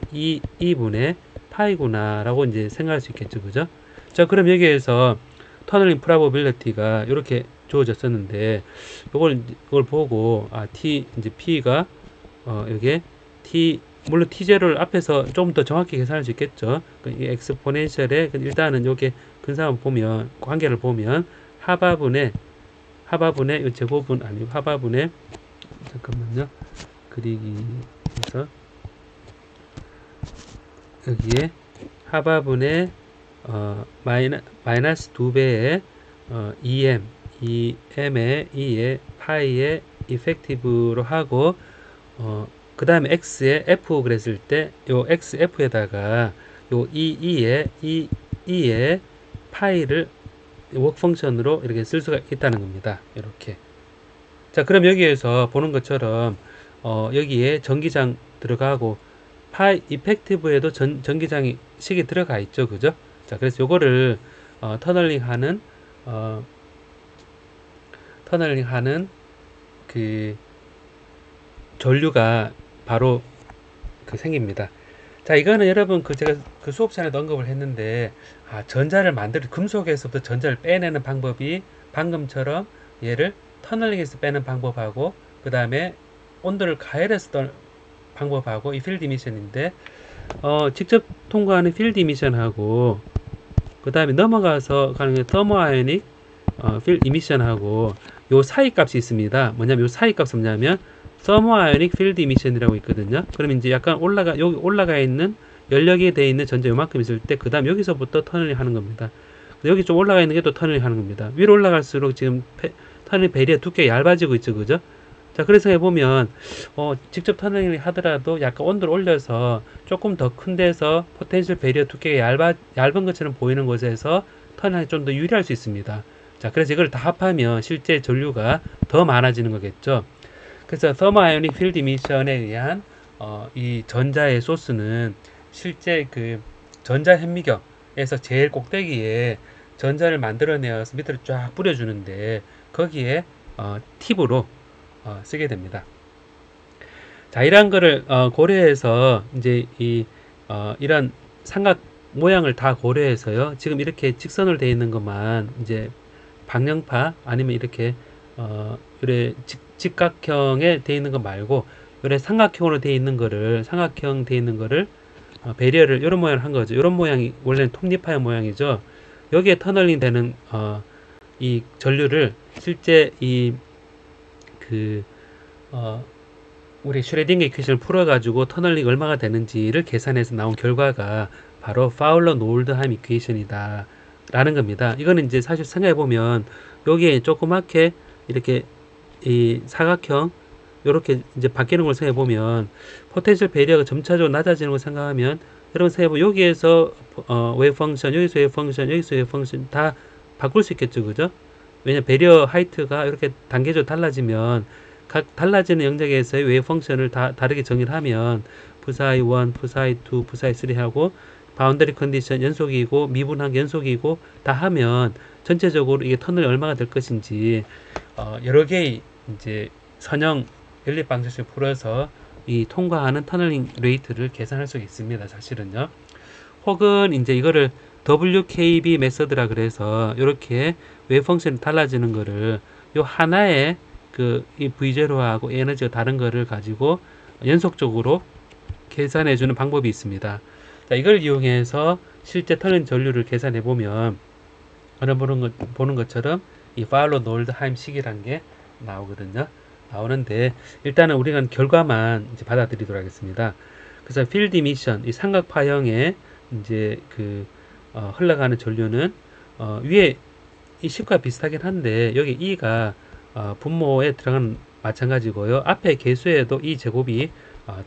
2분의 파이구나 라고 이제 생각할 수 있겠죠, 그죠? 자, 그럼 여기에서 터널링 프로버빌리티가 이렇게 주어졌었는데 이걸 보고 T 이제 P가 여기에 T 물론 T0를 앞에서 좀 더 정확히 계산할 수 있겠죠. 이 엑스포넨셜에 일단은 여기 근사함을 보면 관계를 보면 하바분의 이 제곱은 아니고 하바분의 잠깐만요. 그리기에서 여기에 하바분의 마이너스 2배의 EM의 2의 파이의 이펙티브로 하고 그 다음에 x에 f 그랬을 때 요 xf에다가 요 E의 파이를 워크 펑션으로 이렇게 쓸 수가 있다는 겁니다. 이렇게. 자, 그럼 여기에서 보는 것처럼 여기에 전기장 들어가고 파이 이펙티브에도 전기장이 식이 들어가 있죠, 그죠? 자, 그래서 요거를 터널링하는 그 전류가 바로 생깁니다. 자, 이거는 여러분 제가 그 수업 시간에도 언급을 했는데 전자를 금속에서부터 전자를 빼내는 방법이 방금처럼 얘를 터널링해서 빼는 방법하고 그 다음에 온도를 가열해서 방법하고 이 필드 이미션인데 직접 통과하는 필드 이미션하고 그 다음에 넘어가서 가는 게 터모아이오닉 필드 이미션하고 요 사이 값이 있습니다. 뭐냐면 요 사이 값은 뭐냐면 서머아이오닉 필드 이미션이라고 있거든요. 그럼 이제 약간 여기 올라가 있는 연력이 되어 있는 전자 요만큼 있을 때 그 다음 여기서부터 터널링 하는 겁니다. 여기 좀 올라가 있는 게 또 터널링 하는 겁니다. 위로 올라갈수록 지금 터널링 베리어 두께가 얇아지고 있죠, 그죠? 자, 그래서 해보면 직접 터널링을 하더라도 약간 온도를 올려서 조금 더 큰 데서 포텐셜 베리어 두께가 얇은 것처럼 보이는 곳에서 터널링이 좀 더 유리할 수 있습니다. 자, 그래서 이걸 다 합하면 실제 전류가 더 많아지는 거겠죠. 그래서 서머아이오닉 필드 이미션에 의한 이 전자의 소스는 실제 그 전자 현미경 에서 제일 꼭대기에 전자를 만들어내어서 밑으로 쫙 뿌려주는데 거기에 팁으로 쓰게 됩니다. 자, 이러한 거를 고려해서 이제 이런 삼각 모양을 다 고려해서요. 지금 이렇게 직선으로 되어 있는 것만 이제 방향파 아니면 이렇게 이래 직각형에 되어 있는 것 말고 이래 삼각형으로 되어 있는 거를 삼각형 되어 있는 거를 배리어를 이런 모양을 한 거죠. 이런 모양이 원래는 톱니파의 모양이죠. 여기에 터널링 되는 이 전류를 실제 그 우리 슈레딩거 이퀘이션을 풀어가지고 터널링 얼마가 되는지를 계산해서 나온 결과가 바로 파울러 노르드하임 이퀘이션이다 라는 겁니다. 이거는 이제 사실 생각해보면 여기에 조그맣게 이렇게 이 사각형 이렇게 이제 바뀌는 걸 생각해보면 포텐셜 배리어가 점차적으로 낮아지는 걸 생각하면 여러분 생각해보면 여기에서 웨이브 펑션, 여기서 웨이브 펑션, 여기서 웨이브 펑션 다 바꿀 수 있겠죠, 그죠? 왜냐 배리어 하이트가 이렇게 단계적으로 달라지면 각 달라지는 영역에서의 웨이브 펑션을 다 다르게 정의를 하면 부사이 1, 부사이 2, 부사이 3 하고 바운더리 컨디션 연속이고 미분한 연속이고 다 하면 전체적으로 이게 터널이 얼마가 될 것인지 여러 개의 이제 선형 연립 방정식을 풀어서 이 통과하는 터널링 레이트를 계산할 수 있습니다. 사실은요. 혹은 이제 이거를 WKB 메서드라 그래서 이렇게 웨이브 펑션이 달라지는 거를 요 하나의 이 V0하고 에너지가 다른 거를 가지고 연속적으로 계산해 주는 방법이 있습니다. 자, 이걸 이용해서 실제 터널 전류를 계산해 보면 오늘 보는 것처럼 이 파울러 노르드하임 식이란 게 나오거든요. 나오는데 일단은 우리가 결과만 이제 받아들이도록 하겠습니다. 그래서 필드 이미션 이 삼각파형에 이제 흘러가는 전류는 위에 이 식과 비슷하긴 한데 여기 E가 분모에 들어가는 마찬가지고요. 앞에 계수에도 이 제곱이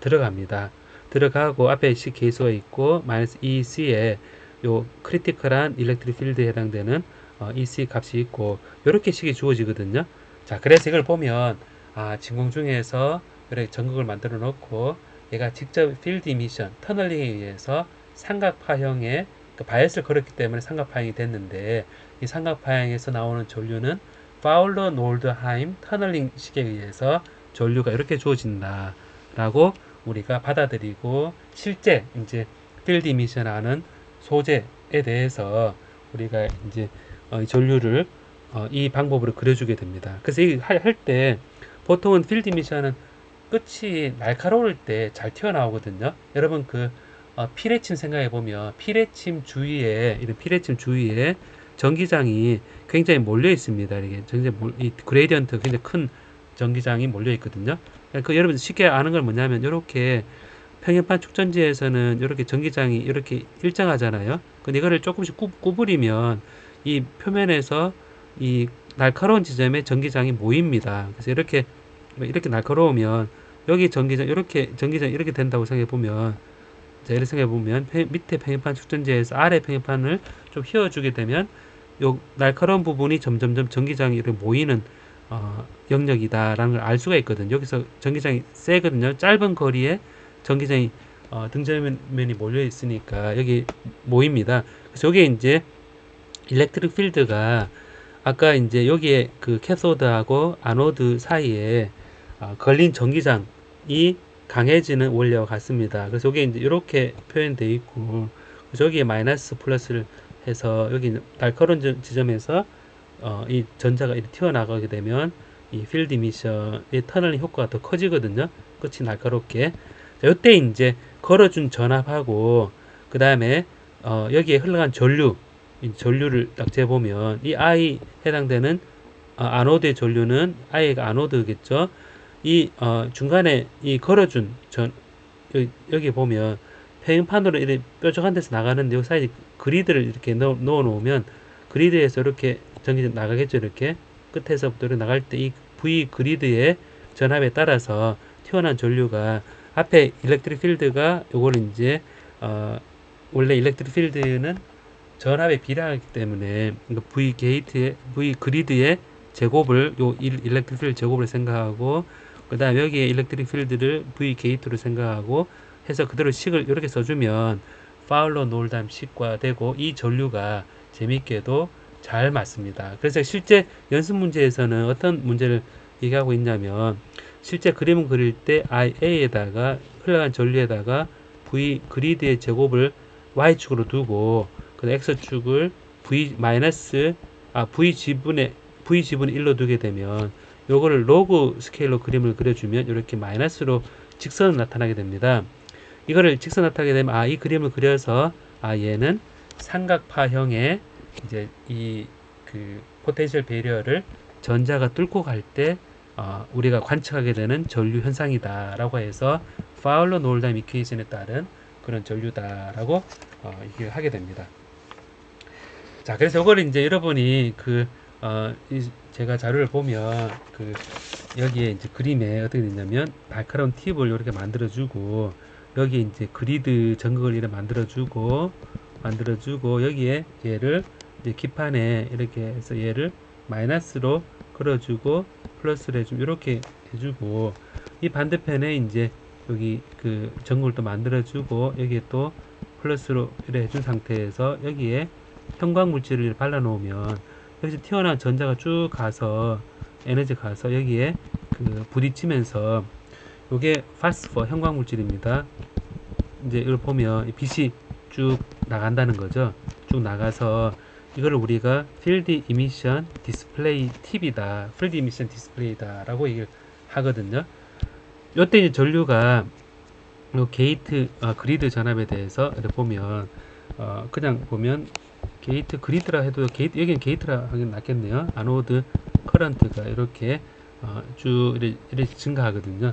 들어갑니다. 들어가고 앞에 C 계수가 있고 마이너스 EC에 요 크리티컬한 일렉트릭 필드에 해당되는 EC 값이 있고 이렇게 식이 주어지거든요. 자, 그래서 이걸 보면 진공 중에서 이렇게 전극을 만들어 놓고 얘가 직접 필드 이미션 터널링에 의해서 삼각파형에 바이어스를 걸었기 때문에 삼각파형이 됐는데 이 삼각파형에서 나오는 전류는 파울러 노르드하임 터널링 식에 의해서 전류가 이렇게 주어진다 라고 우리가 받아들이고 실제 이제 필드 이미션 하는 소재에 대해서 우리가 이제 전류를 이 방법으로 그려주게 됩니다. 그래서 이 할 때 보통은 필드 이미션은 끝이 날카로울 때 잘 튀어나오거든요. 여러분 피레침 생각해 보면 피레침 주위에 이런 피레침 주위에 전기장이 굉장히 몰려 있습니다. 이게 이 그레이디언트 굉장히 큰 전기장이 몰려 있거든요. 여러분 쉽게 아는 건 뭐냐면 이렇게 평행판 축전지에서는 이렇게 전기장이 이렇게 일정하잖아요. 근데 이거를 조금씩 구부리면 이 표면에서 이 날카로운 지점에 전기장이 모입니다. 그래서 이렇게 날카로우면 여기 전기장 이렇게 된다고 생각해 보면 자, 이렇게 생각해 보면 밑에 평행판 축전지에서 아래 평행판을 좀 휘어주게 되면 요 날카로운 부분이 점점점 전기장이 이렇게 모이는 영역이다라는 걸 알 수가 있거든요. 여기서 전기장이 세거든요. 짧은 거리에 전기장이 등절면이 몰려 있으니까 여기 모입니다. 그래서 여기에 이제 일렉트릭 필드가 아까 이제 여기에 캐소드하고 아노드 사이에 걸린 전기장이 강해지는 원리와 같습니다. 그래서 여기 이제 이렇게 표현되어 있고 여기에 마이너스 플러스를 해서 여기 날카로운 지점에서 이 전자가 이렇게 튀어나가게 되면 이 필드 이미션의 터널링 효과가 더 커지거든요. 끝이 날카롭게. 자, 이때 이제 걸어준 전압하고 그 다음에 여기에 흘러간 전류를 딱 재보면 이 I 해당되는 아노드의 전류는 I가 아노드겠죠. 이 중간에 이 걸어준 여기 보면 평행판으로 이렇게 뾰족한 데서 나가는데 여기 사이에 그리드를 이렇게 넣어 놓으면 그리드에서 이렇게 전기 나가겠죠. 이렇게 끝에서부터 이렇게 나갈 때 이 V 그리드의 전압에 따라서 튀어나온 전류가 앞에 일렉트릭 필드가 요거는 이제 원래 일렉트릭 필드는 전압에 비례하기 때문에 V 그리드의 제곱을 일렉트릭 필드 제곱을 생각하고 그 다음에 여기에 일렉트릭 필드를 V 게이트로 생각하고 해서 그대로 식을 이렇게 써주면 파울러 노을담 식과 되고 이 전류가 재밌게도 잘 맞습니다. 그래서 실제 연습 문제에서는 어떤 문제를 얘기하고 있냐면 실제 그림을 그릴 때 IA에다가 흘러간 전류에다가 V 그리드의 제곱을 Y축으로 두고 그 X축을 V 지분의 1로 두게 되면 요거를 로그 스케일로 그림을 그려주면 이렇게 마이너스로 직선을 나타나게 됩니다. 이거를 직선 나타나게 되면 이 그림을 그려서 얘는 삼각파형의 이제 이 그 포텐셜 베리어를 전자가 뚫고 갈 때 우리가 관측하게 되는 전류 현상이다라고 해서 파울러 노을담 이퀘이션에 따른 그런 전류다라고 얘기를 하게 됩니다. 자, 그래서 이거를 이제 여러분이 제가 자료를 보면 여기에 이제 그림에 어떻게 되냐면 날카로운 팁을 이렇게 만들어주고 여기 이제 그리드 전극을 이렇게 만들어주고 여기에 얘를 이제 기판에 이렇게 해서 얘를 마이너스로 걸어주고 플러스를 해주면 이렇게 해주고 이 반대편에 이제 여기 그 전극을 또 만들어주고 여기에 또 플러스로 이렇게 해준 상태에서 여기에 형광 물질을 발라 놓으면 여기서 튀어나온 전자가 쭉 가서 에너지 가서 여기에 부딪히면서 요게 파스퍼 형광 물질입니다. 이제 이걸 보면 빛이 쭉 나간다는 거죠. 쭉 나가서 이거를 우리가 필드 이미션 디스플레이 팁이다, 필드 이미션 디스플레이다 라고 얘기를 하거든요. 요때 이제 전류가 요 게이트 그리드 전압에 대해서 이렇게 보면 그냥 보면 게이트 그리드라 해도 여기는 게이트라 하긴 낫겠네요. 아노드 커런트가 이렇게 쭉 이렇게 증가하거든요.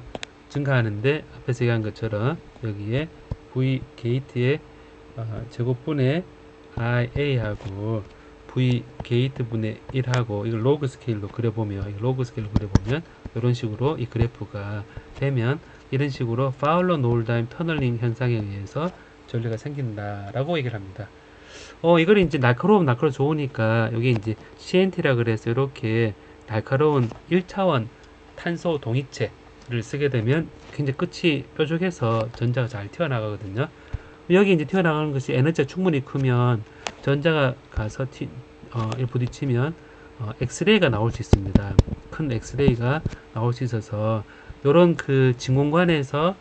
증가하는데 앞에서 얘기한 것처럼 여기에 V 게이트의 제곱분의 IA하고 V 게이트 분의 1하고 이걸 로그 스케일로 그려보면 이런 식으로 이 그래프가 되면 이런 식으로 파울러 노을담 터널링 현상에 의해서 전류가 생긴다라고 얘기를 합니다. 이걸 이제 날카로움 좋으니까 여기 이제 CNT라 그래서 이렇게 날카로운 1차원 탄소 동위체를 쓰게 되면 굉장히 끝이 뾰족해서 전자가 잘 튀어나가거든요. 여기 이제 튀어나가는 것이 에너지가 충분히 크면 전자가 가서 부딪히면 엑스레이가 나올 수 있습니다. 큰 엑스레이가 나올 수 있어서 요런 진공에서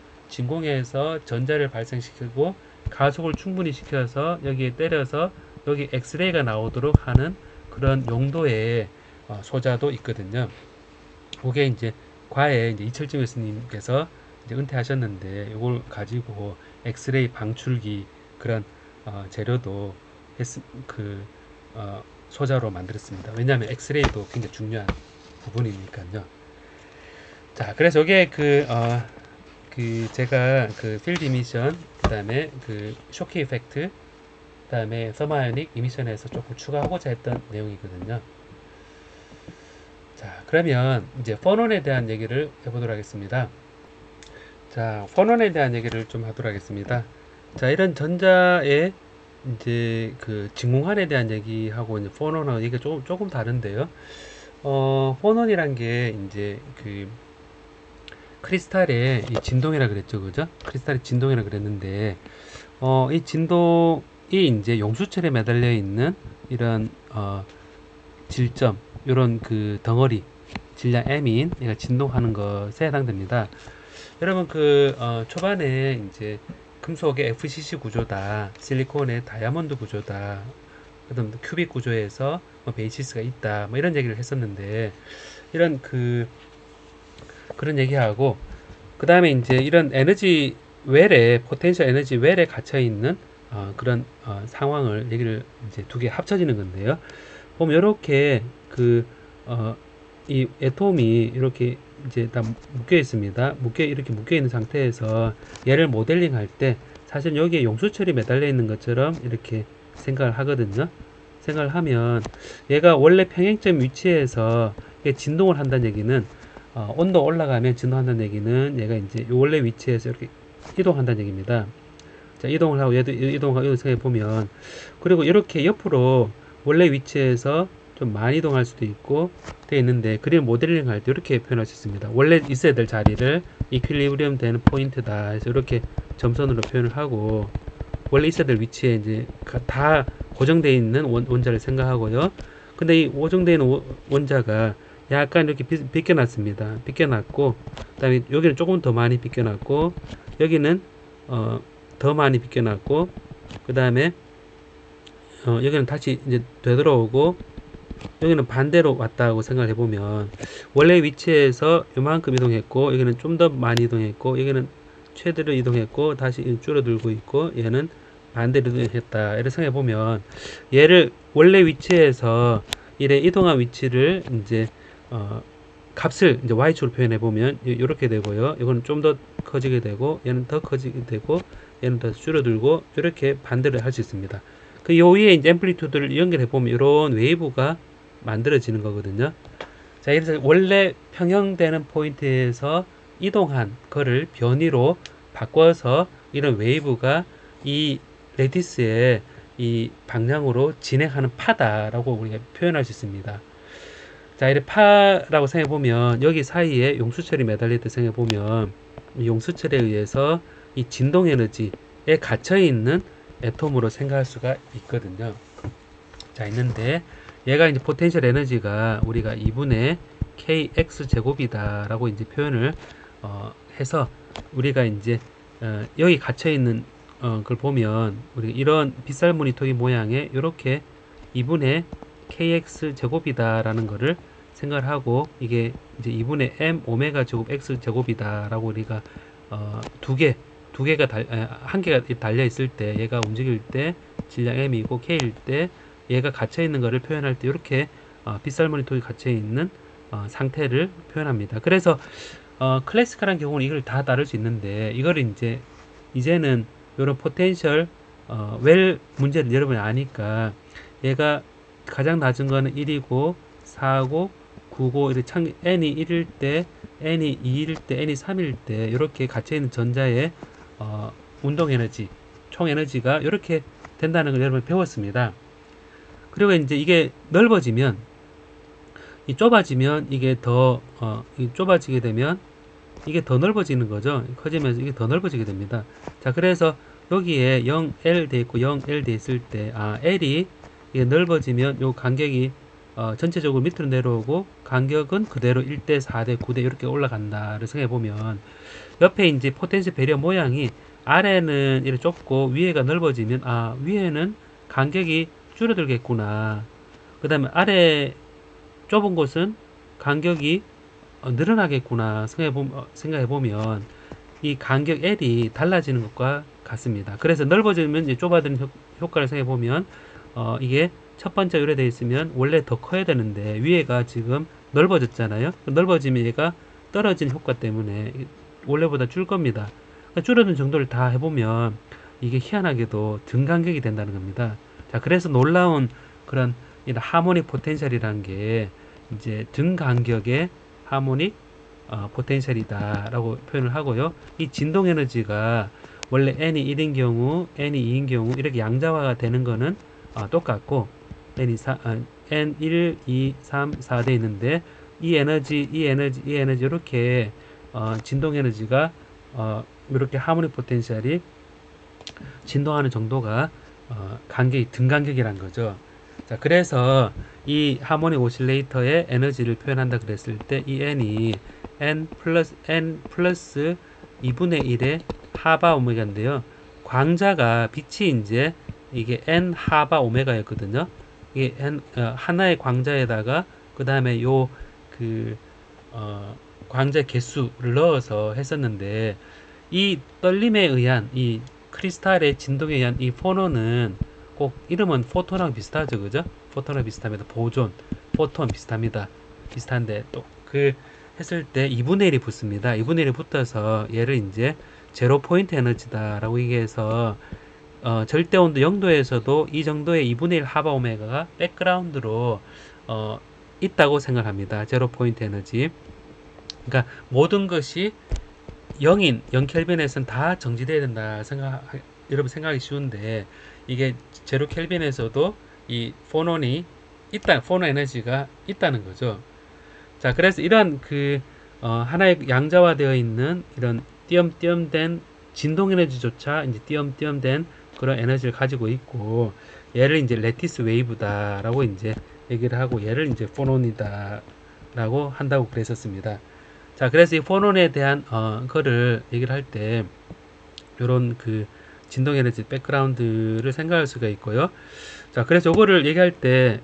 전자를 발생시키고 가속을 충분히 시켜서 여기에 때려서 여기 엑스레이가 나오도록 하는 그런 용도의 소자도 있거든요. 그게 이제 과에 이제 이철증 교수님께서 이제 은퇴하셨는데 이걸 가지고 엑스레이 방출기 그런 재료도 소자로 만들었습니다. 왜냐하면 엑스레이도 굉장히 중요한 부분이니까요. 자, 그래서 이게 제가 필드 이미션, 그 다음에 쇼크 이펙트, 그 다음에 서마이오닉 이미션에서 조금 추가하고자 했던 내용이거든요. 자, 그러면 이제 포논에 대한 얘기를 해보도록 하겠습니다. 자, 포논에 대한 얘기를 좀 하도록 하겠습니다. 자, 이런 전자의 이제 진공환에 대한 얘기하고 이제 포논하고 이게 조금 다른데요. 포논이란 게 이제 크리스탈의 이 진동이라 그랬죠, 그죠? 크리스탈의 진동이라 그랬는데, 이 진동이 이제 용수철에 매달려 있는 이런 질점, 이런 덩어리, 질량 M인 얘가 진동하는 것에 해당됩니다. 여러분 초반에 이제 금속의 FCC 구조다, 실리콘의 다이아몬드 구조다, 그다음 큐빅 구조에서 베이시스가 있다, 뭐 이런 얘기를 했었는데 이런 그런 얘기하고 그 다음에 이제 이런 에너지 웰에 포텐셜 에너지 웰에 갇혀 있는 그런 상황을 얘기를 이제 두 개 합쳐지는 건데요. 보면 이렇게 이 애톰이 이렇게 이제 다 묶여 있습니다. 이렇게 묶여 있는 상태에서 얘를 모델링 할 때 사실 여기에 용수철이 매달려 있는 것처럼 이렇게 생각을 하거든요. 생각을 하면 얘가 원래 평행점 위치에서 진동을 한다는 얘기는 온도 올라가면 진동한다는 얘기는 얘가 이제 원래 위치에서 이렇게 이동한다는 얘기입니다. 자, 이동을 하고 얘도 이동하고 생각해 보면 그리고 이렇게 옆으로 원래 위치에서 좀 많이 이동할 수도 있고 되어 있는데 그림 모델링 할 때 이렇게 표현할 수 있습니다. 원래 있어야 될 자리를 이퀄리브리엄 되는 포인트다 해서 이렇게 점선으로 표현을 하고 원래 있어야 될 위치에 이제 다 고정되어 있는 원자를 생각하고요. 근데 이 고정되어 있는 원자가 약간 이렇게 비껴놨습니다. 비껴놨고, 그 다음에 여기는 조금 더 많이 비껴놨고, 여기는 더 많이 비껴놨고, 그 다음에 여기는 다시 이제 되돌아오고, 여기는 반대로 왔다고 생각을 해보면, 원래 위치에서 요만큼 이동했고, 여기는 좀 더 많이 이동했고, 여기는 최대로 이동했고, 다시 줄어들고 있고, 얘는 반대로 이동했다. 이렇게 생각해보면, 얘를 원래 위치에서 이래 이동한 위치를 이제 값을 이제 y축으로 표현해 보면 이렇게 되고요. 이거는 좀 더 커지게 되고, 얘는 더 커지게 되고, 얘는 더 줄어들고, 이렇게 반대로 할 수 있습니다. 그 요 위에 이제 앰플리튜드를 연결해 보면 이런 웨이브가 만들어지는 거거든요. 자, 그래서 원래 평형되는 포인트에서 이동한 거를 변이로 바꿔서 이런 웨이브가 이 레디스의 이 방향으로 진행하는 파다라고 우리가 표현할 수 있습니다. 자, 이렇게 파라고 생각해보면 여기 사이에 용수철이 매달렸다 생각해보면 용수철에 의해서 이 진동 에너지에 갇혀있는 애톰으로 생각할 수가 있거든요. 자, 있는데 얘가 이제 포텐셜 에너지가 우리가 2분의 kx 제곱이다 라고 이제 표현을 해서 우리가 이제 여기 갇혀있는 그걸 보면 우리 이런 빗살무늬 토기 모양의 이렇게 2분의 kx 제곱이다 라는 거를 생각을 하고, 이게 이제 2분의 m 오메가 제곱 x 제곱이다 라고 우리가 한 개가 달려 있을 때, 얘가 움직일 때 질량 m이고 k일 때 얘가 갇혀 있는 거를 표현할 때 이렇게 빗살무늬 토기 갇혀 있는 상태를 표현합니다. 그래서 클래시컬한 경우는 이걸 다 다룰 수 있는데, 이거를 이제는 이런 포텐셜 웰 문제를 여러분이 아니까, 얘가 가장 낮은 거는 1이고 4고 9고 이렇게 n이 1일 때, n이 2일 때, n이 3일 때 이렇게 갇혀있는 전자의 운동 에너지, 총 에너지가 이렇게 된다는 걸 여러분 배웠습니다. 그리고 이제 이게 넓어지면, 좁아지면 이게 더 좁아지게 되면 이게 더 넓어지는 거죠. 커지면서 이게 더 넓어지게 됩니다. 자, 그래서 여기에 0L 돼 있고 0L 돼 있을 때, L이 이게 넓어지면 요 간격이 전체적으로 밑으로 내려오고, 간격은 그대로 1대 4대 9대 이렇게 올라간다를 생각해 보면, 옆에 이제 포텐셜 배리어 모양이 아래는 이렇게 좁고 위에가 넓어지면 위에는 간격이 줄어들겠구나. 그 다음에 아래 좁은 곳은 간격이 늘어나겠구나 생각해 보면 이 간격 L이 달라지는 것과 같습니다. 그래서 넓어지면 이제 좁아지는 효과를 생각해 보면 이게 첫 번째 의뢰되어 있으면 원래 더 커야 되는데 위에가 지금 넓어졌잖아요. 넓어지면 얘가 떨어지는 효과 때문에 원래보다 줄 겁니다. 그러니까 줄어든 정도를 다 해보면 이게 희한하게도 등간격이 된다는 겁니다. 자, 그래서 놀라운 그런 하모닉 포텐셜이라는 게 이제 등간격의 하모닉 포텐셜이다 라고 표현을 하고요. 이 진동 에너지가 원래 n이 1인 경우, n이 2인 경우 이렇게 양자화가 되는 거는 똑같고, n 1, 2, 3, 4 돼 있는데 이 에너지 이렇게 진동 에너지가 이렇게 하모닉 포텐셜이 진동하는 정도가 등간격이란 거죠. 자, 그래서 이 하모닉 오실레이터의 에너지를 표현한다 그랬을 때 이 n이 n 플러스 2분의 1의 하바 오메가인데요. 광자가 빛이 이제 이게 n 하바 오메가였거든요. 이게 하나의 광자에다가 그 다음에 광자 개수를 넣어서 했었는데, 이 떨림에 의한 이 크리스탈의 진동에 의한 이 포논은 꼭 이름은 포톤하고 비슷하죠, 그죠? 포톤하고 비슷합니다. 보존, 포톤 비슷합니다. 비슷한데 또 했을 때 2분의 1이 붙습니다. 2분의 1이 붙어서 얘를 이제 제로 포인트 에너지다라고 얘기해서 절대 온도 0도에서도 이 정도의 2분의 1 하바 오메가가 백그라운드로 있다고 생각합니다. 제로 포인트 에너지. 그러니까 모든 것이 0켈빈에서는 다 정지되어야 된다 여러분 생각하기 쉬운데, 이게 제로 켈빈에서도 이 포논 에너지가 있다는 거죠. 자, 그래서 이러한 하나의 양자화되어 있는 이런 띄엄띄엄된 진동 에너지조차 이제 띄엄띄엄된 그런 에너지를 가지고 있고, 얘를 이제 레티스 웨이브다라고 이제 얘기를 하고, 얘를 이제 포논이다라고 한다고 그랬었습니다. 자, 그래서 이 포논에 대한 거를 얘기를 할 때 요런 그 진동 에너지 백그라운드를 생각할 수가 있고요. 자, 그래서 요거를 얘기할 때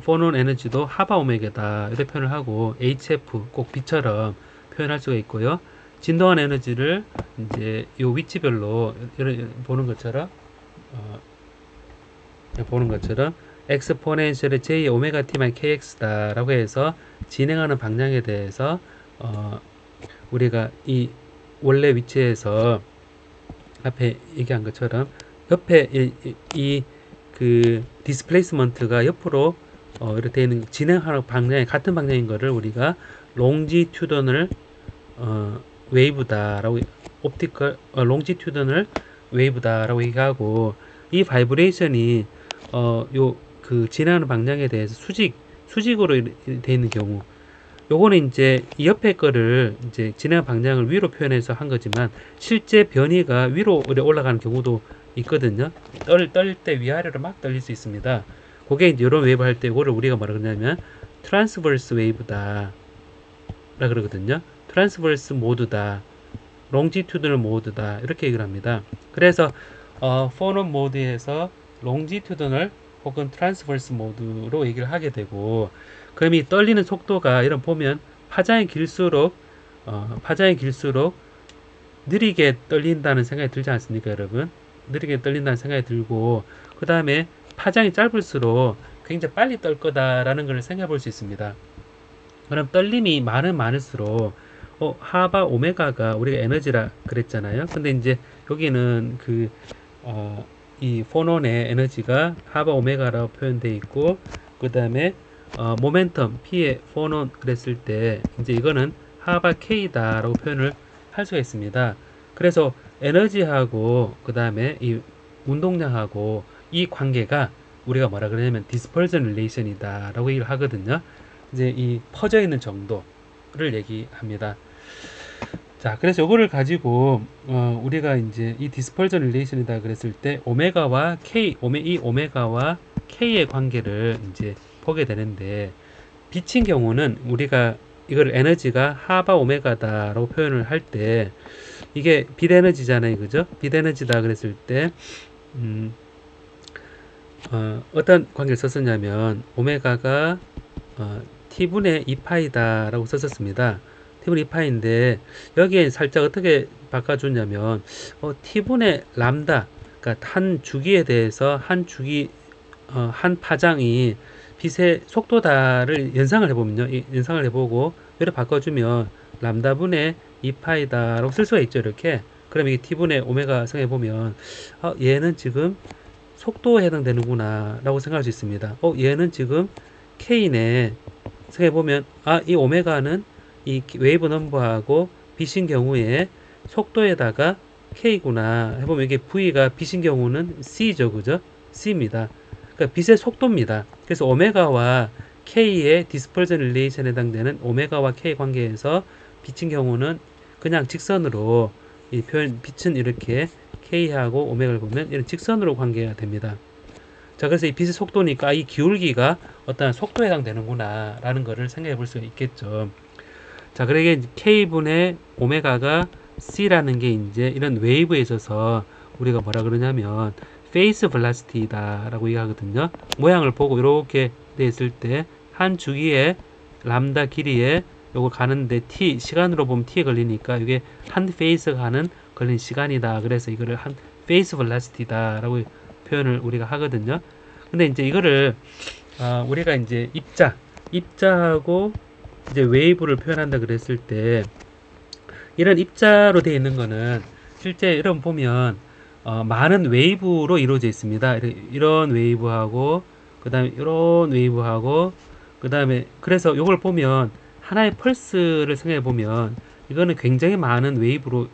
포논 에너지도 하바 오메가다 이렇게 표현을 하고, HF 꼭 B처럼 표현할 수가 있고요. 진동한 에너지를 이제 요 위치별로 보는 것처럼 엑스포넨셜의 J 오메가 T만 KX다라고 해서 진행하는 방향에 대해서 우리가 이 원래 위치에서 앞에 얘기한 것처럼 옆에 그 디스플레이스먼트가 옆으로 이렇게 되어 있는 진행하는 방향이 같은 방향인 거를 우리가 롱지튜더널 웨이브다라고 롱지튜더널 웨이브다라고 얘기하고, 이 바이브레이션이 요 그 진행하는 방향에 대해서 수직으로 되어 있는 경우, 요거는 이제 이 옆에 거를 이제 진행 방향을 위로 표현해서 한 거지만 실제 변이가 위로 올라가는 경우도 있거든요. 떨 때 위아래로 막 떨릴 수 있습니다. 그게 이제 이런 웨이브 할 때 이거를 우리가 뭐라 그러냐면 트랜스버스 웨이브다 라 그러거든요. 트랜스버스 모드다, 롱지튜드널 모드다 이렇게 얘기를 합니다. 그래서 포논 모드에서 롱지튜드널 혹은 트랜스버스 모드로 얘기를 하게 되고, 그럼 이 떨리는 속도가 이런 보면 파장이 길수록 느리게 떨린다는 생각이 들지 않습니까, 여러분? 느리게 떨린다는 생각이 들고, 그 다음에 파장이 짧을수록 굉장히 빨리 떨 거다라는 걸 생각해 볼 수 있습니다. 그럼 떨림이 많을수록 하바 오메가가 우리가 에너지라 그랬잖아요. 근데 이제 여기는 이 포논의 에너지가 하바 오메가라고 표현되어 있고, 그 다음에 모멘텀 P의 포논 그랬을 때 이제 이거는 하바 K다라고 표현을 할 수가 있습니다. 그래서 에너지하고 그 다음에 이 운동량하고 이 관계가 우리가 뭐라 그러냐면 디스퍼전 릴레이션이다 라고 얘기를 하거든요. 이제 이 퍼져 있는 정도를 얘기합니다. 자, 그래서 요거를 가지고 우리가 이제 이 디스퍼전 릴레이션이다 그랬을 때 오메가와 K, 이 오메가와 K의 관계를 이제 보게 되는데, 빛인 경우는 우리가 이걸 에너지가 하바 오메가다라고 표현을 할 때 이게 빛 에너지잖아요, 그죠? 빛 에너지다 그랬을 때 어떤 관계를 썼었냐면 오메가가 T분의 2파이다 라고 썼었습니다. T분의 2파인데 여기에 살짝 어떻게 바꿔줬냐면 T분의 람다, 그러니까 한 주기에 대해서 한 파장이 빛의 속도다를 연상을 해보면요, 연상을 해보고 이렇게 바꿔주면 람다분의 2파이다 라고 쓸 수가 있죠. 이렇게. 그럼 이게 T분의 오메가 생각해보면 얘는 지금 속도에 해당되는구나 라고 생각할 수 있습니다. 얘는 지금 K네 생각해보면 이 오메가는 이 웨이브 넘버하고 빛인 경우에 속도에다가 K구나 해보면 이게 V가 빛인 경우는 C죠, 그죠? C입니다. 그러니까 빛의 속도입니다. 그래서 오메가와 K의 디스퍼전 릴레이션에 해당되는 오메가와 K 관계에서 빛인 경우는 그냥 직선으로 이 표현, 빛은 이렇게 K하고 오메가를 보면 이런 직선으로 관계가 됩니다. 자, 그래서 이 빛의 속도니까 이 기울기가 어떤 속도에 해당되는구나 라는 것을 생각해 볼 수가 있겠죠. 자, 그러게 K분의 오메가가 C라는 게 이제 이런 웨이브에 있어서 우리가 뭐라 그러냐면 페이스 벨라시티다 라고 얘기하거든요. 모양을 보고 이렇게 돼 있을 때 한 주기에 람다 길이에 요거 가는데 t 시간으로 보면 t에 걸리니까 이게 한 페이스가 가는 걸린 시간이다. 그래서 이거를 한 페이스 벨라시티다 라고 표현을 우리가 하거든요. 근데 이제 이거를 우리가 이제 입자하고 이제 웨이브를 표현한다 그랬을 때 이런 입자로 되어 있는 거는 실제 이런 보면 많은 웨이브로 이루어져 있습니다. 이런 웨이브하고 그 다음에 이런 웨이브하고 그 다음에 그래서 이걸 보면 하나의 펄스를 생각해 보면 이거는 굉장히 많은 웨이브로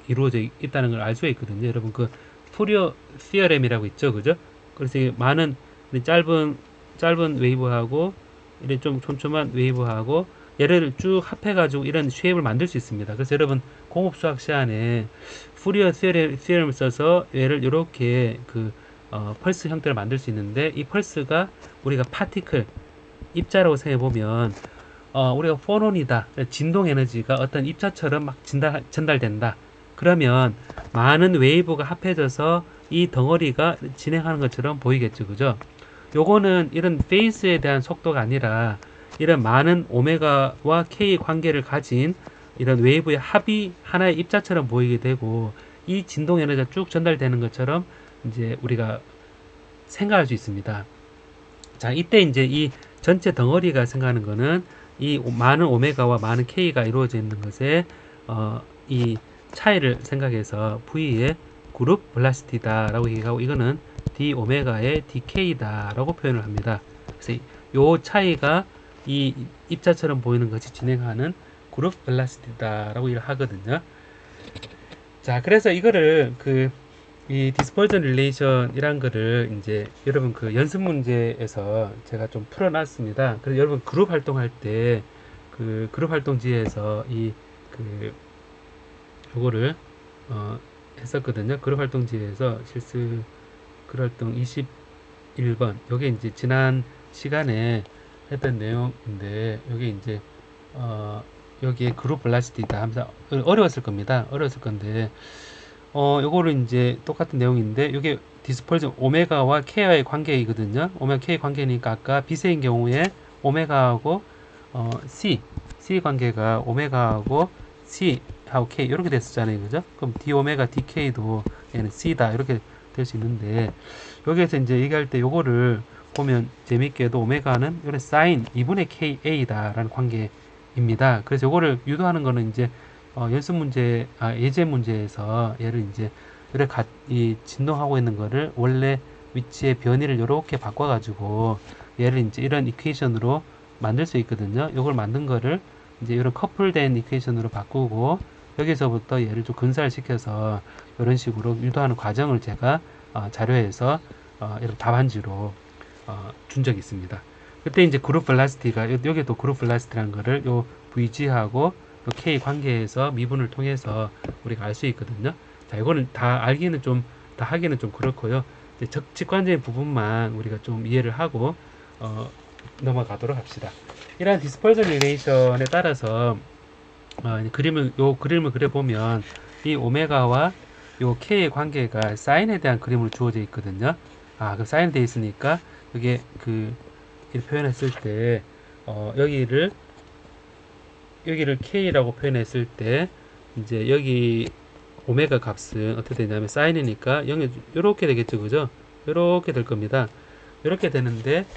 이루어져 있다는 걸 알 수가 있거든요. 여러분 그 푸리어 시어렘이라고 있죠, 그죠? 그래서 많은 짧은 웨이브하고 이런 좀 촘촘한 웨이브하고 얘를 쭉 합해가지고 이런 쉐입을 만들 수 있습니다. 그래서 여러분 공업수학 시간에 푸리어 시어럼을 써서 얘를 이렇게 펄스 형태를 만들 수 있는데, 이 펄스가 우리가 파티클 입자라고 생각해 보면 우리가 포논이다, 진동 에너지가 어떤 입자처럼 막 전달된다. 그러면 많은 웨이브가 합해져서 이 덩어리가 진행하는 것처럼 보이겠죠, 그죠? 요거는 이런 페이스에 대한 속도가 아니라 이런 많은 오메가와 K 관계를 가진 이런 웨이브의 합이 하나의 입자처럼 보이게 되고, 이 진동 에너지가 쭉 전달되는 것처럼 이제 우리가 생각할 수 있습니다. 자, 이때 이제 이 전체 덩어리가 생각하는 거는 이 많은 오메가와 많은 K가 이루어져 있는 것에 이 차이를 생각해서 V의 그룹 velocity다 라고 얘기하고, 이거는 d 오메가의 dk다 라고 표현을 합니다. 그래서 이 차이가 이 입자처럼 보이는 것이 진행하는 그룹 velocity다 라고 얘기를 하거든요. 자, 그래서 이거를 이 dispersion relation 이란 거를 이제 여러분 연습 문제에서 제가 좀 풀어놨습니다. 그래서 여러분 그룹 활동할 때 그룹 활동지에서 요거를 했었거든요. 그룹 활동지에서 실습 그룹 활동 21번, 요게 이제 지난 시간에 했던 내용인데, 요게 이제 여기에 그룹 velocity다 하면서 어려웠을 겁니다. 어려웠을 건데 요거를 이제 똑같은 내용인데, 요게 디스퍼전 오메가와 K와의 관계이거든요. 오메가 K 관계니까 아까 비세인 경우에 오메가하고 C 관계가 오메가하고 C 하고 K 이렇게 됐었잖아요, 그죠? 그럼 d 오메가 dk도 얘는 C다 이렇게 될 수 있는데, 여기에서 이제 얘기할 때 요거를 보면 재밌게도 오메가는 이런 사인 2분의 KA다 라는 관계입니다. 그래서 요거를 유도하는 거는 이제 연습 문제, 예제 문제에서 얘를 이제 이 진동하고 있는 거를 원래 위치의 변이를 이렇게 바꿔가지고 얘를 이제 이런 이퀘이션으로 만들 수 있거든요. 요걸 만든 거를 이제 이런 커플된 이퀘이션으로 바꾸고, 여기서부터 얘를 좀 근사화시켜서 이런 식으로 유도하는 과정을 제가 자료에서 이런 답안지로 준 적이 있습니다. 그때 이제 그룹 velocity가 여기도 그룹 velocity라는 거를 요 VG하고 요 K 관계에서 미분을 통해서 우리가 알 수 있거든요. 자, 이거는 다 알기는 다 하기는 좀 그렇고요. 이제 직관적인 부분만 우리가 좀 이해를 하고 넘어가도록 합시다. 이러한 dispersion relation에 따라서 요 그림을 그려보면 이 오메가와 요 K의 관계가 사인에 대한 그림으로 주어져 있거든요. 그 사인 돼 있으니까 이게 이렇게 표현했을 때 여기를 K라고 표현했을 때 이제 여기 오메가 값은 어떻게 되냐면 사인이니까 0이 요렇게 되겠죠, 그죠? 요렇게 될 겁니다. 요렇게 되는데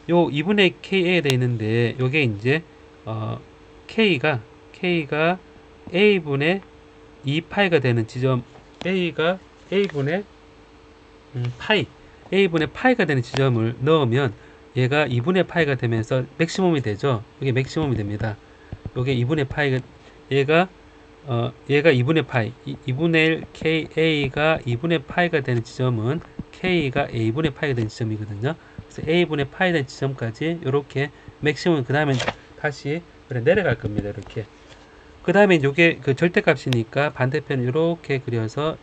요 2분의 KA 돼 있는데 요게 이제 K가 A분의 2파이가 되는 지점, A가 A분의 A분의 파이가 되는 지점을 넣으면 얘가 2분의 파이가 되면서 맥시멈이 되죠. 이게 맥시멈이 됩니다. 요게 2분의 파이가, 얘가 2분의 파이, 2분의 1 KA가 2분의 파이가 되는 지점은 K가 A분의 파이가 되는 지점이거든요. 그래서 A분의 파이 되는 지점까지 이렇게 맥시멈, 그 다음에 다시 내려갈 겁니다. 이렇게. 그 다음에 요게 절대값이니까 반대편 이렇게 그려서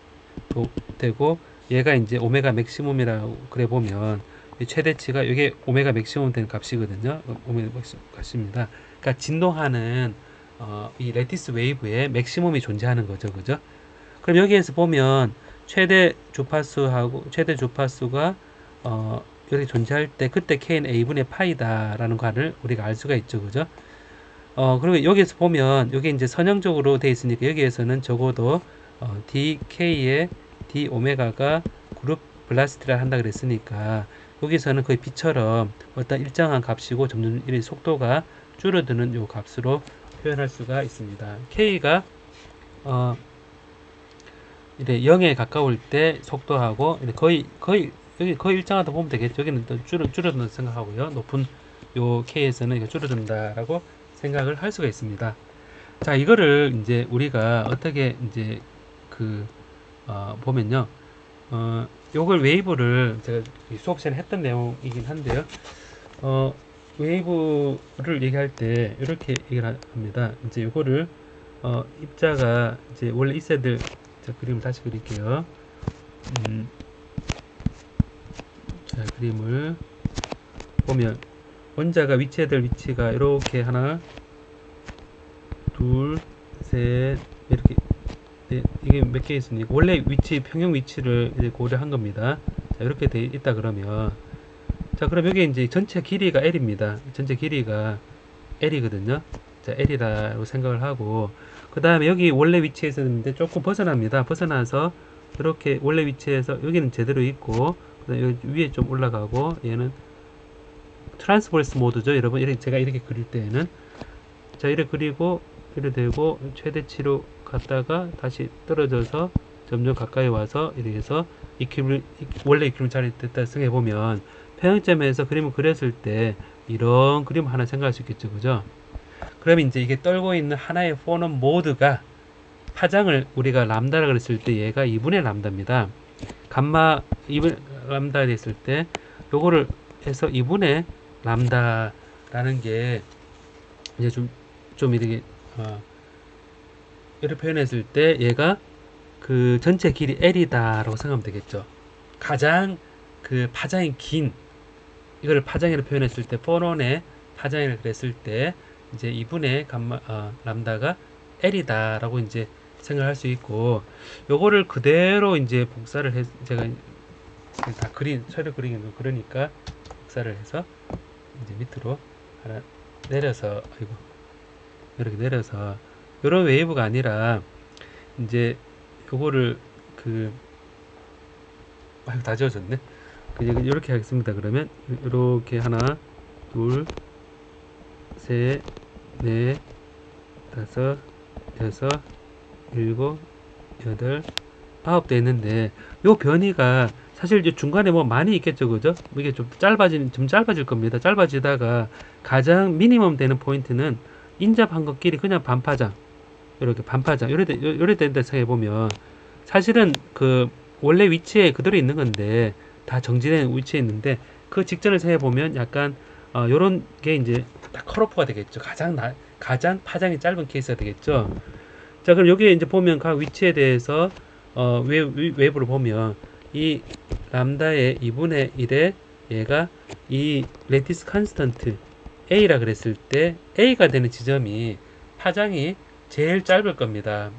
되고, 얘가 이제 오메가 맥시멈이라고 그려보면 최대치가 이게 오메가 맥시멈 되는 값이거든요. 오메가 맥시멈 값입니다. 그러니까 진동하는 이 레티스 웨이브에 맥시멈이 존재하는 거죠, 그죠? 그럼 여기에서 보면 최대 주파수가 여기 존재할 때 그때 K는 A분의 파이다라는 거를 우리가 알 수가 있죠, 그죠? 그리고 여기에서 보면 여기 이제 선형적으로 돼 있으니까 여기에서는 적어도 dk의 d 오메가가 그룹 velocity라 한다 그랬으니까 여기서는 거의 B처럼 어떤 일정한 값이고 점점 이 속도가 줄어드는 요 값으로 표현할 수가 있습니다. K가 이제 0에 가까울 때 속도하고 여기 거의 일정하다 보면 되겠죠. 여기는 또 줄어든다 생각하고요. 높은 요 K에서는 이거 줄어든다라고 생각을 할 수가 있습니다. 자, 이거를 이제 우리가 어떻게 이제 보면요. 요걸 웨이브를 제가 수업 시간에 했던 내용이긴 한데요. 웨이브를 얘기할 때 이렇게 얘기를 합니다. 이제 요거를 입자가 이제 원래 있어야 될, 자, 그림을 다시 그릴게요. 자, 그림을 보면 원자가 위치해야 될 위치가 이렇게 하나, 둘, 셋, 이렇게, 네, 이게 몇 개 있으니까 원래 위치, 평형 위치를 이제 고려한 겁니다. 자, 이렇게 돼 있다 그러면, 자, 그럼 여기 이제 전체 길이가 L입니다. 전체 길이가 L이거든요. 자, L이라고 생각을 하고, 그 다음에 여기 원래 위치에서 있는데 조금 벗어납니다. 벗어나서 이렇게 원래 위치에서 여기는 제대로 있고, 그다음에 여기 위에 좀 올라가고, 얘는 트랜스버스 모드죠. 여러분, 이렇게 제가 이렇게 그릴 때에는, 자, 이렇게 그리고 이렇게 되고 최대치로 갔다가 다시 떨어져서 점점 가까이 와서 이렇게 해서 원래 이큐브 자리에 됐다 생각해 보면, 평형점에서 그림을 그렸을 때 이런 그림 하나 생각할 수 있겠죠, 그죠? 그럼 이제 이게 떨고 있는 하나의 포넌 모드가, 파장을 우리가 람다라고 그랬을 때 얘가 2분의 람다입니다. 감마 2분의 람다 됐을 때 요거를 해서 2분의 람다라는 게 이제 좀 이렇게 이렇게 표현했을 때 얘가 그 전체 길이 L이다라고 생각하면 되겠죠. 가장 그 파장이 긴, 이걸 파장이라고 표현했을 때, 포논의 파장이라고 그랬을 때 이제 2분의 감마 람다가 L이다라고 이제 생각할 수 있고, 요거를 그대로 이제 복사를 해, 제가 다 서류 그리는 거 그러니까 복사를 해서 이제 밑으로 하나 내려서, 아이고, 이렇게 내려서 요런 웨이브가 아니라 이제 요거를 아이고, 다 지워졌네. 이렇게 하겠습니다. 그러면 이렇게 하나, 둘, 셋, 넷, 다섯, 여섯, 일곱, 여덟, 아홉 대 있는데, 요 변이가 사실 이제 중간에 뭐 많이 있겠죠, 그죠? 이게 좀 짧아질 겁니다. 짧아지다가 가장 미니멈 되는 포인트는 인접한 것끼리 그냥 반파장, 이렇게 반파장, 요래 된다 생각해보면, 사실은 그 원래 위치에 그대로 있는 건데 다 정지된 위치에 있는데, 그 직전을 생각해보면 약간 요런 게 이제 딱 컷오프가 되겠죠. 가장 파장이 짧은 케이스가 되겠죠. 자, 그럼 여기에 이제 보면 각 위치에 대해서 웨이브를 보면 이 람다의 2분의 1에 얘가 이 레티스 컨스턴트 A라 그랬을 때 A가 되는 지점이 파장이 제일 짧을 겁니다.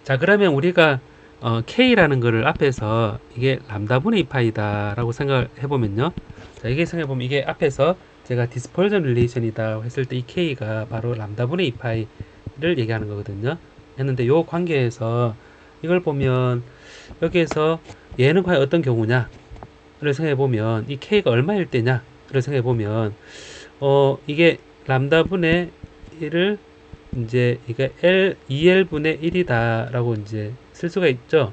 자, 그러면 우리가 K라는 거를 앞에서 이게 람다분의 2파이다 라고 생각을 해보면요. 자, 이게 생각해보면 이게 앞에서 제가 디스퍼전 릴레이션이다 했을 때 이 K가 바로 람다분의 2파이를 얘기하는 거거든요. 했는데 요 관계에서 이걸 보면 여기에서 얘는 과연 어떤 경우냐 를 생각해보면 이 K가 얼마일 때냐 를 생각해보면 이게 람다분의 1을 이제 이게 2L분의 1이다 라고 이제 쓸 수가 있죠.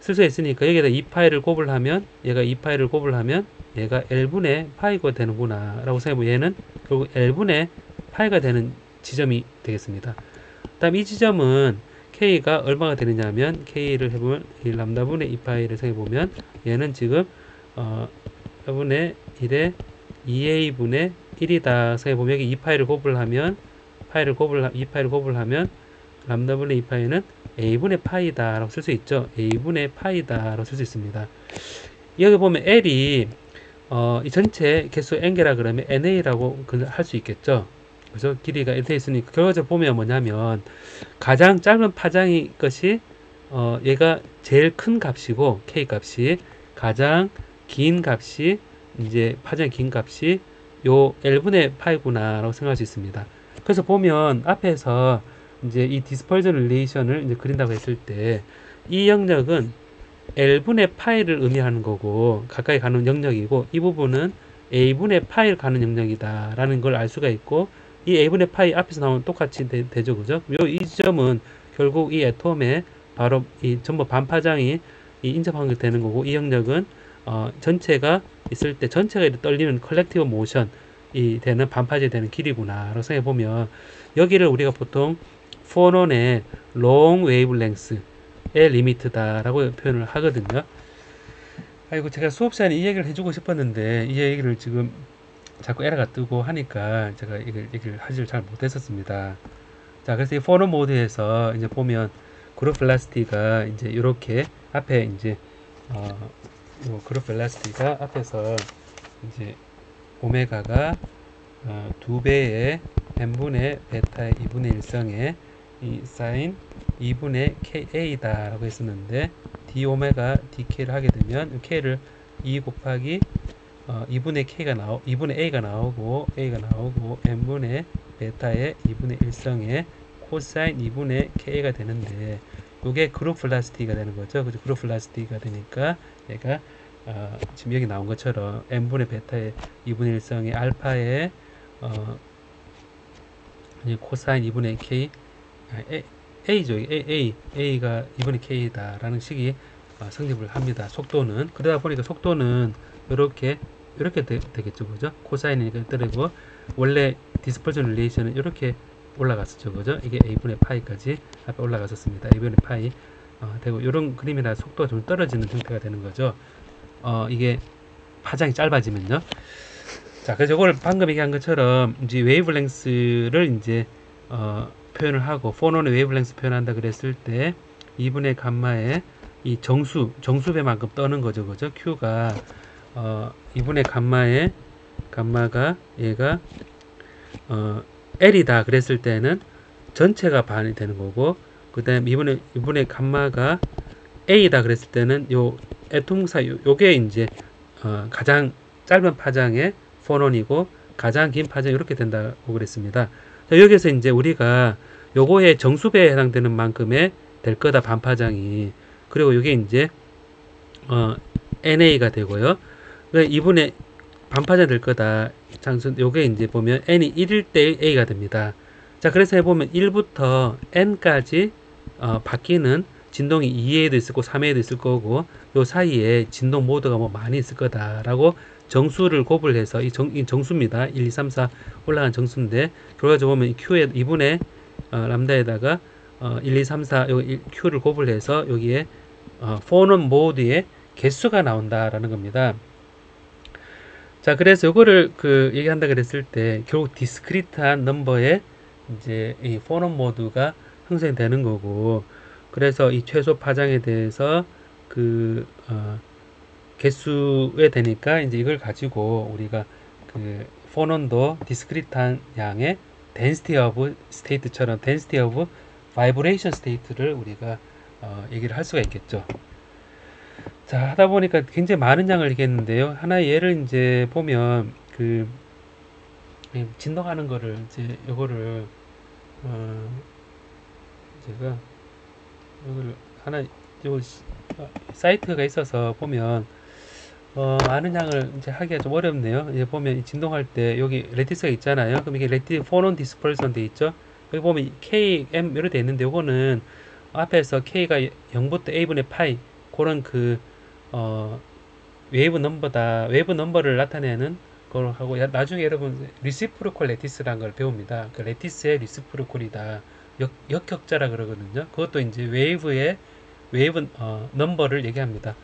쓸 수가 있으니까 여기에다 2파이를 곱을 하면, 얘가 2파이를 곱을 하면 얘가 L분의 파이가 되는구나 라고 생각해보면 얘는 결국 L분의 파이가 되는 지점이 되겠습니다. 그 다음 이 지점은 K가 얼마가 되느냐 하면, K를 해보면 이 람다분의 2파이를 생각해보면 얘는 지금 분의 1에 2A분의 1이다 생각해보면 여기 2파이를 곱을 하면 2파이를 곱을 하면 람다분의 2파이는 A분의 파이다 라고 쓸 수 있죠. A분의 파이다 라고 쓸 수 있습니다. 여기 보면 L이 이 전체 개수 N개라 그러면 NA라고 할 수 있겠죠. 그래서 길이가 이렇게 있으니까 결과적으로 보면 뭐냐면, 가장 짧은 파장이 것이 얘가 제일 큰 값이고, K 값이 가장 긴 값이 이제 파장이 긴 값이 요 L분의 파이구나 라고 생각할 수 있습니다. 그래서 보면 앞에서 이제 이 디스퍼전 릴레이션을 이제 그린다고 했을 때 이 영역은 L분의 파이를 의미하는 거고 가까이 가는 영역이고, 이 부분은 A분의 파이를 가는 영역이다 라는 걸 알 수가 있고, 이 A분의 파이 앞에서 나오면 똑같이 되죠, 그죠? 이 지점은 결국 이 애톰의 바로 이 전부 반파장이 이 인접한 게 되는 거고, 이 영역은 전체가 있을 때 전체가 이렇게 떨리는 컬렉티브 모션이 되는 반파절이 되는 길이구나 라고 생각해 보면, 여기를 우리가 보통 포논의 롱 웨이브랭스의 리미트다 라고 표현을 하거든요. 아이고, 제가 수업 시간에 이 얘기를 해주고 싶었는데 이 얘기를 지금 자꾸 에러가 뜨고 하니까 제가 이걸 하지를 잘 못했었습니다. 자, 그래서 이 포너 모드에서 이제 보면 그룹 벨라시티가 이제 이렇게 앞에 이제 요 그룹 벨라시티가 앞에서 이제 오메가가 2배의 n분의 베타의 2분의 1성의 이 사인 2분의 ka 라고 했었는데 d 오메가 dk를 하게 되면 k를 2 곱하기 2분의 a가 나오고 n분의 베타의 2분의 1성의 코사인 2분의 k가 되는데 이게 그룹 벨라시티가 되는 거죠. 그죠? 그룹 벨라시티가 되니까 얘가 지금 여기 나온 것처럼 n분의 베타의 2분의 1성의 알파의 코사인 2분의 k a죠. a가 2분의 k다 라는 식이 성립을 합니다. 속도는 그러다 보니까 속도는 이렇게 되겠죠. 그죠? 코사인이니까 뜨르고 원래 디스퍼전 릴레이션은 이렇게 올라갔었죠. 그죠? 이게 a분의 파이까지 앞에 올라갔었습니다. a분의 파이 되고 이런 그림이라 속도가 좀 떨어지는 형태가 되는 거죠. 이게 파장이 짧아지면요. 자, 그래서 이걸 방금 얘기한 것처럼 이제 웨이브랭스를 이제 표현을 하고 포논의 웨이브랭스 표현한다 그랬을 때 2분의 감마의 이 정수배만큼 떠는 거죠. 그죠? Q가 2분의 감마가 얘가 L이다 그랬을 때는 전체가 반이 되는 거고, 그 다음 2분의 감마가 A다 그랬을 때는 요 애통사 요게 이제 가장 짧은 파장의 포논이고 가장 긴 파장이 이렇게 된다고 그랬습니다. 자, 여기서 이제 우리가 요거의 정수배에 해당되는 만큼의 될 거다 반파장이. 그리고 이게 이제 NA가 되고요. 2분의 반파장 될 거다. 요게 이제 보면 N이 1일 때 A가 됩니다. 자, 그래서 해보면 1부터 N까지 바뀌는 진동이 2A도 있을 거고 3A도 있을 거고 요 사이에 진동 모드가 뭐 많이 있을 거다라고 정수를 곱을 해서 이 정수입니다. 1, 2, 3, 4 올라간 정수인데 결과적으로 보면 Q에 2분의 람다에다가 1, 2, 3, 4 여기 Q를 곱을 해서 여기에 포논 모드의 개수가 나온다라는 겁니다. 자, 그래서 이거를 얘기한다 그랬을 때 결국 디스크리트한 넘버의 이제 이 포논 모드가 형성되는 거고, 그래서 이 최소 파장에 대해서 개수에 되니까 이제 이걸 가지고 우리가 포논도 디스크리트한 양의 density of state처럼 density of vibration state를 우리가 얘기를 할 수가 있겠죠. 자, 하다 보니까 굉장히 많은 양을 얘기했는데요. 하나의 예를 이제 보면 진동하는 거를 이제 요거를 제가 요거를 하나 요 사이트가 있어서 보면 많은 양을 이제 하기가 좀 어렵네요. 이제 보면 진동할 때 여기 레티스가 있잖아요. 그럼 이게 포논 디스퍼전 돼 있죠. 여기 보면 K, M 이렇게 돼 있는데 요거는 앞에서 K가 0부터 A분의 파이 그런 웨이브 넘버를 나타내는 걸 하고, 나중에 여러분 리시프로콜 레티스라는 걸 배웁니다. 그 레티스의 리시프로콜이다. 역격자라 그러거든요. 그것도 이제 웨이브 넘버를 얘기합니다.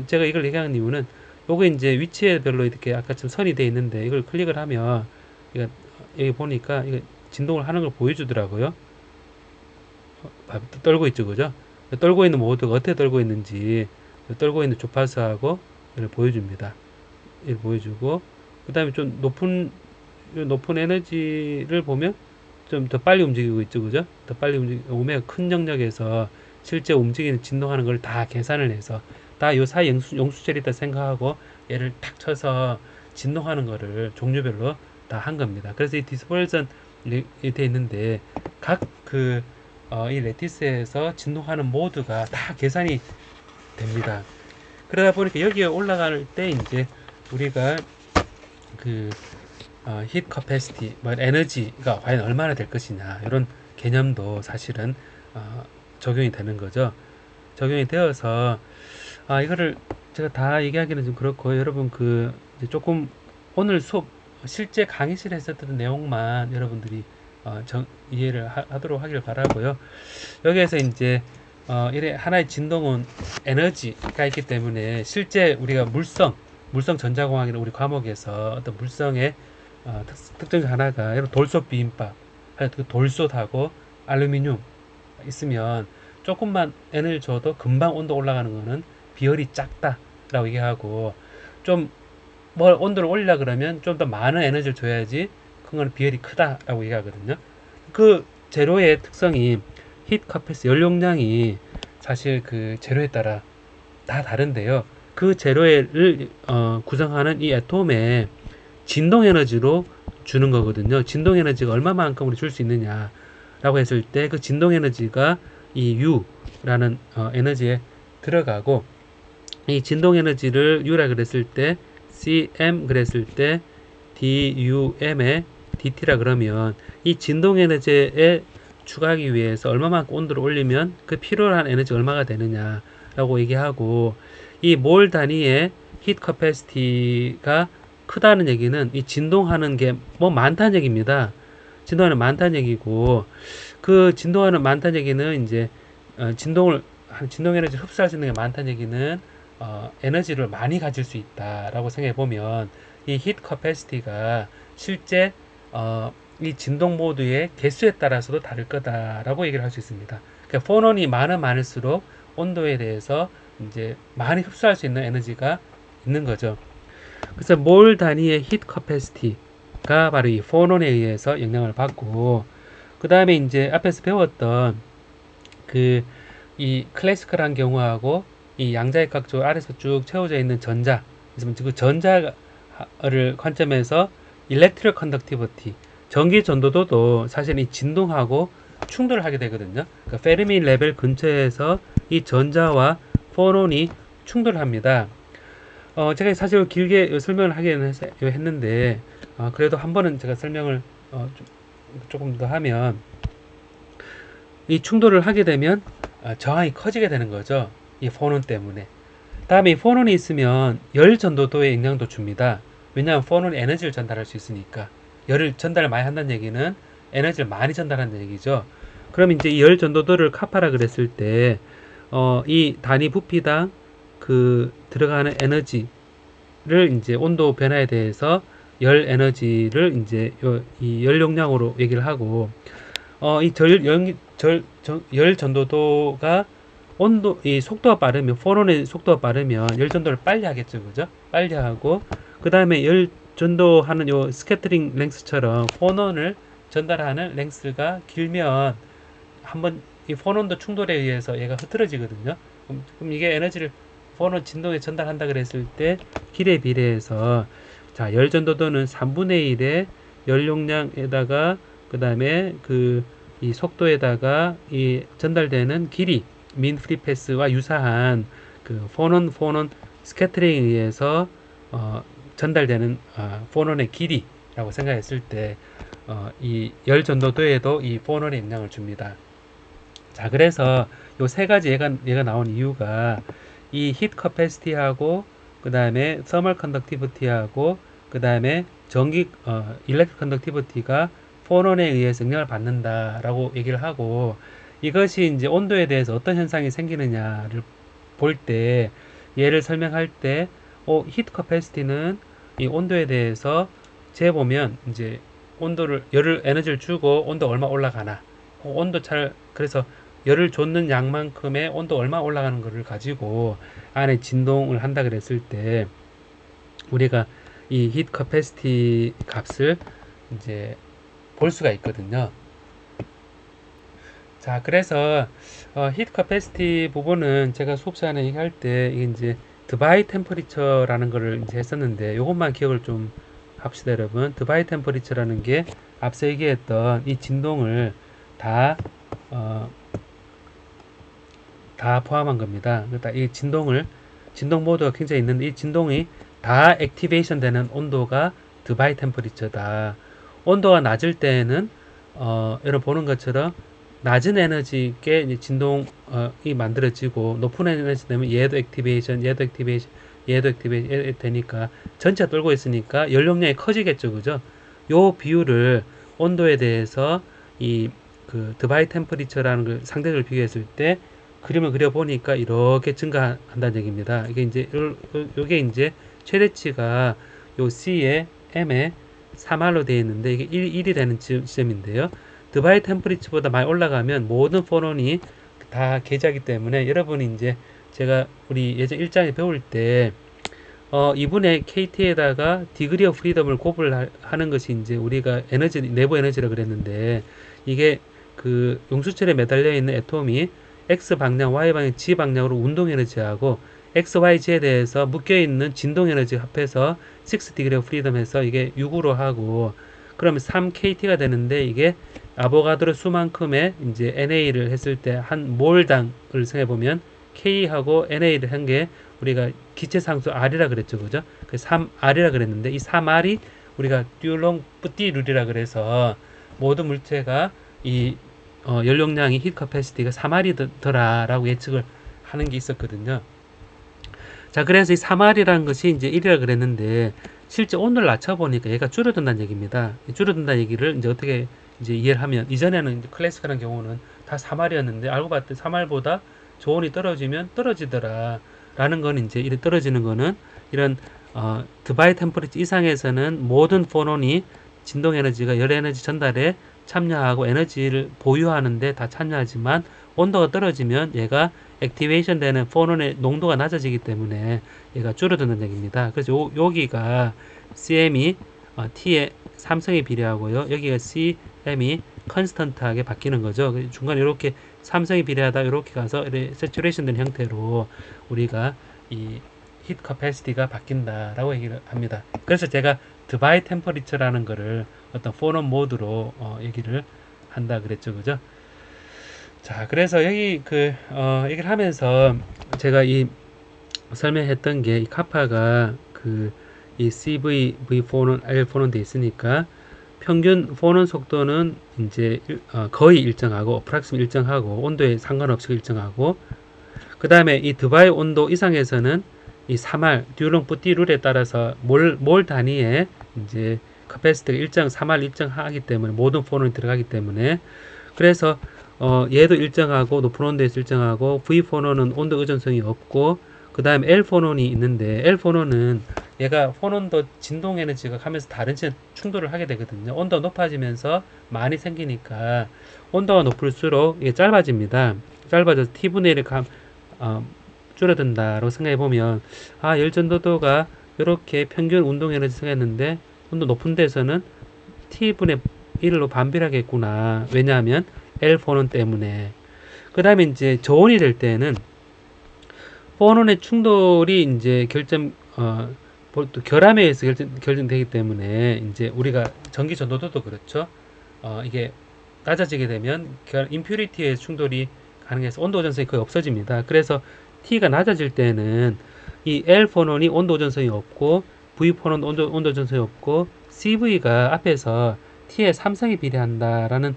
제가 이걸 얘기하는 이유는 요거 이제 위치별로 이렇게 아까처럼 선이 되어 있는데 이걸 클릭을 하면 여기 보니까 이거 진동을 하는 걸 보여주더라고요. 떨고 있죠, 그죠? 떨고 있는 모드가 어떻게 떨고 있는지, 떨고 있는 주파수하고 이를 보여줍니다. 이를 보여주고, 그 다음에 좀 높은 에너지를 보면 좀 더 빨리 움직이고 있죠, 그죠? 더 빨리 오메가 큰 영역에서 실제 움직이는 진동하는 걸 다 계산을 해서 다 요 사이 영수절이다 생각하고 얘를 탁 쳐서 진동하는 거를 종류별로 다 한 겁니다. 그래서 이 디스퍼전이 돼 있는데 각 이 레티스에서 진동하는 모드가 다 계산이 됩니다. 그러다 보니까 여기에 올라갈 때 이제 우리가 히트 커패시티, 에너지가 과연 얼마나 될 것이냐 이런 개념도 사실은 적용이 되는 거죠. 적용이 되어서 이거를 제가 다 얘기하기는 좀 그렇고, 여러분 이제 조금 오늘 수업 실제 강의실에서 했던 내용만 여러분들이 이해를 하도록 하길 바라고요. 여기에서 이제 이래 하나의 진동은 에너지가 있기 때문에 실제 우리가 물성 물성 전자공학이라는 우리 과목에서 어떤 물성의 특징 하나가 여러분 돌솥 비빔밥, 그 돌솥하고 알루미늄 있으면 조금만 에너지 줘도 금방 온도 올라가는 거는 비열이 작다라고 얘기하고, 좀 뭘 온도를 올리려 그러면 좀 더 많은 에너지를 줘야지 그거는 비열이 크다라고 얘기하거든요. 그 재료의 특성이 히트 카패시티 연료량이 사실 그 재료에 따라 다 다른데요. 그 재료를 구성하는 이 애톰의 진동 에너지로 주는 거거든요. 진동 에너지가 얼마만큼 우리 줄 수 있느냐라고 했을 때 그 진동 에너지가 이 U라는 에너지에 들어가고, 이 진동 에너지를 U라 그랬을 때 CM 그랬을 때 DUM에 DT라 그러면 이 진동 에너지에 추가하기 위해서 얼마만큼 온도를 올리면 그 필요한 에너지가 얼마가 되느냐라고 얘기하고, 이 몰 단위의 히트 커패시티가 크다는 얘기는 이 진동하는 게 뭐 많다는 얘기입니다. 진동하는 많다는 얘기고, 그 진동하는 많다는 얘기는 이제 진동 에너지 흡수할 수 있는 게 많다는 얘기는 에너지를 많이 가질 수 있다라고 생각해 보면 이 히트 커패시티가 실제 이 진동 모드의 개수에 따라서도 다를 거다라고 얘기를 할 수 있습니다. 그러니까 포논이 많을수록 온도에 대해서 이제 많이 흡수할 수 있는 에너지가 있는 거죠. 그래서 몰 단위의 히트 커패시티가 바로 이 포논에 의해서 영향을 받고, 그 다음에 이제 앞에서 배웠던 이 클래시컬한 경우하고 이 양자역학 아래서 쭉 채워져 있는 전자, 그 전자를 관점에서 일렉트릭 컨덕티비티, 전기 전도도도 사실 이 진동하고 충돌을 하게 되거든요. 그러니까 페르미 레벨 근처에서 이 전자와 포논이 충돌을 합니다. 제가 사실 길게 설명을 하긴 했는데, 그래도 한 번은 제가 설명을 조금 더 하면, 이 충돌을 하게 되면 저항이 커지게 되는 거죠. 이 포논 때문에. 다음에 이 포논이 있으면 열 전도도에 영향도 줍니다. 왜냐하면 포논이 에너지를 전달할 수 있으니까. 열을 전달을 많이 한다는 얘기는 에너지를 많이 전달한다는 얘기죠. 그럼 이제 이 열 전도도를 카파라 그랬을 때, 이 단위 부피당 들어가는 에너지를 이제 온도 변화에 대해서 열 에너지를 이제 이 열 용량으로 얘기를 하고, 열 전도도가 이 속도가 빠르면, 포논의 속도가 빠르면 열 전도를 빨리 하겠죠, 그죠? 빨리 하고, 그 다음에 열 전도하는 요 스캐터링 랭스처럼 포논을 전달하는 랭스가 길면 한번 이 포논도 충돌에 의해서 얘가 흐트러지거든요. 그럼 이게 에너지를 포논 진동에 전달한다 그랬을 때 길에 비례해서, 자, 열 전도도는 3분의 1의 열 용량에다가 그 다음에 이 속도에다가 이 전달되는 길이 민 프리 패스와 유사한 포논 스캐터링에 의해서 전달되는 포논의 길이라고 생각했을 때 이 열 전도도에도 이 포논의 영향을 줍니다. 자, 그래서 요 세 가지 얘가 나온 이유가 이 히트 커패시티하고 그 다음에 서멀 컨덕티비티하고 그 다음에 일렉트릭 컨덕티비티가 포논에 의해서 영향을 받는다라고 얘기를 하고, 이것이 이제 온도에 대해서 어떤 현상이 생기느냐를 볼 때, 얘를 설명할 때, 히트 커패시티는 이 온도에 대해서 재보면 이제 열을 에너지를 주고 온도 얼마 올라가나, 그래서 열을 줬는 양만큼의 온도 얼마 올라가는 것을 가지고 안에 진동을 한다 그랬을 때, 우리가 이 히트 커패시티 값을 이제 볼 수가 있거든요. 자, 그래서 히트 커패시티 부분은 제가 수업 시간에 얘기할 때 이게 이제 드바이 템퍼리처라는 거를 이제 했었는데, 요것만 기억을 좀 합시다, 여러분. 드바이 템퍼리처라는 게 앞서 얘기했던 이 진동을 다 포함한 겁니다. 그러니까 이 진동 모드가 굉장히 있는데, 이 진동이 다 액티베이션 되는 온도가 드바이 템퍼리처다. 온도가 낮을 때에는 여러분 보는 것처럼 낮은 에너지께 이제 진동이 만들어지고, 높은 에너지 되면 얘도 액티베이션 되니까 전체가 돌고 있으니까 연료량이 커지겠죠, 그죠? 요 비율을 온도에 대해서 드바이 템퍼리처라는 그 상대적을 비교했을 때 그림을 그려보니까 이렇게 증가한다는 얘기입니다. 이게 이제 최대치가 요 C에 M에 3R로 되어 있는데 이게 1이 되는 지점인데요. 드바이 템퍼리처보다 많이 올라가면 모든 폰온이 다 계좌이기 때문에 여러분이 이제 제가 우리 예전 1장에 배울 때 2분의 KT에다가 디그리 오브 프리덤을 곱을 하는 것이 이제 우리가 에너지, 내부 에너지라 그랬는데 이게 그 용수철에 매달려 있는 애톰이 X 방향, Y 방향, Z 방향으로 운동 에너지하고 X, Y, Z에 대해서 묶여 있는 진동 에너지 합해서 6 디그리 오브 프리덤 해서 이게 6으로 하고 그러면 3KT가 되는데 이게 아보가드로 수만큼의 이제 NA를 했을 때 한 몰당을 생각해 보면 K하고 NA를 한 게 우리가 기체상수 R이라 그랬죠. 그죠? 그 3R이라 그랬는데 이 3R이 우리가 듀롱 뿌띠룰이라 그래서 모든 물체가 이 연용량이 히트 커패시티가 3R이더라라고 예측을 하는 게 있었거든요. 자, 그래서 이 3R이라는 것이 이제 1이라 그랬는데 실제 온도를 낮춰보니까 얘가 줄어든다는 얘기입니다. 줄어든다는 얘기를 이제 어떻게 이제 이해를 하면 이전에는 이제 클래식한 경우는 다 3R이었는데 알고 봤더니 3R보다 저온이 떨어지면 떨어지더라 라는 건 이제 이렇게 떨어지는 거는 이런 드바이 템퍼리처 이상에서는 모든 폰온이 진동 에너지가 열 에너지 전달에 참여하고 에너지를 보유하는데 다 참여하지만 온도가 떨어지면 얘가 액티베이션 되는 폰온의 농도가 낮아지기 때문에 얘가 줄어드는 얘기입니다. 그래서 여기가 CM이 T의 삼성에 비례하고요. 여기가 CM이 컨스턴트하게 바뀌는 거죠. 중간에 이렇게 삼성이 비례하다 이렇게 가서 세츄레이션 된 형태로 우리가 이 히트 커패시티가 바뀐다라고 얘기를 합니다. 그래서 제가 드바이 템퍼리처라는 거를 어떤 폰온 모드로 얘기를 한다 그랬죠. 그죠? 자, 그래서 여기 얘기를 하면서 제가 이 설명했던 게 이 카파가 이 CV, V 폰온, L 폰온 돼 있으니까 평균 폰온 속도는 이제 거의 일정하고 프락시미 일정하고 온도에 상관없이 일정하고 그 다음에 이 드바이 온도 이상에서는 이 3R 듀롱 뿌띠 룰에 따라서 몰 단위에 이제 카패시티가 3R 일정하기 때문에 모든 폰온이 들어가기 때문에 그래서 얘도 일정하고 높은 온도에서 일정하고 V 폰온은 온도 의존성이 없고 그 다음에 L 폰온이 있는데 L 폰온은 얘가 폰온도 진동 에너지가 가면서 다른 충돌을 하게 되거든요. 온도가 높아지면서 많이 생기니까 온도가 높을수록 이게 짧아집니다. 짧아져서 T분의 1을 줄어든다라고 생각해 보면 열 전도도가 이렇게 평균 운동 에너지 생겼는데 온도 높은 데서는 T분의 1로 반비례하겠구나. 왜냐하면 L 폰온 때문에. 그 다음에 이제 저온이 될 때는 폰온의 충돌이 이제 또 결함에 의해서 결정되기 때문에 이제 우리가 전기 전도도도 그렇죠. 이게 낮아지게 되면 임퓨리티의 충돌이 가능해서 온도 오전성이 거의 없어집니다. 그래서 T가 낮아질 때는 이 L 폰온이 온도 오전성이 없고 V 폰온 온도 오전성이 없고 CV가 앞에서 T의 삼성이 비례한다라는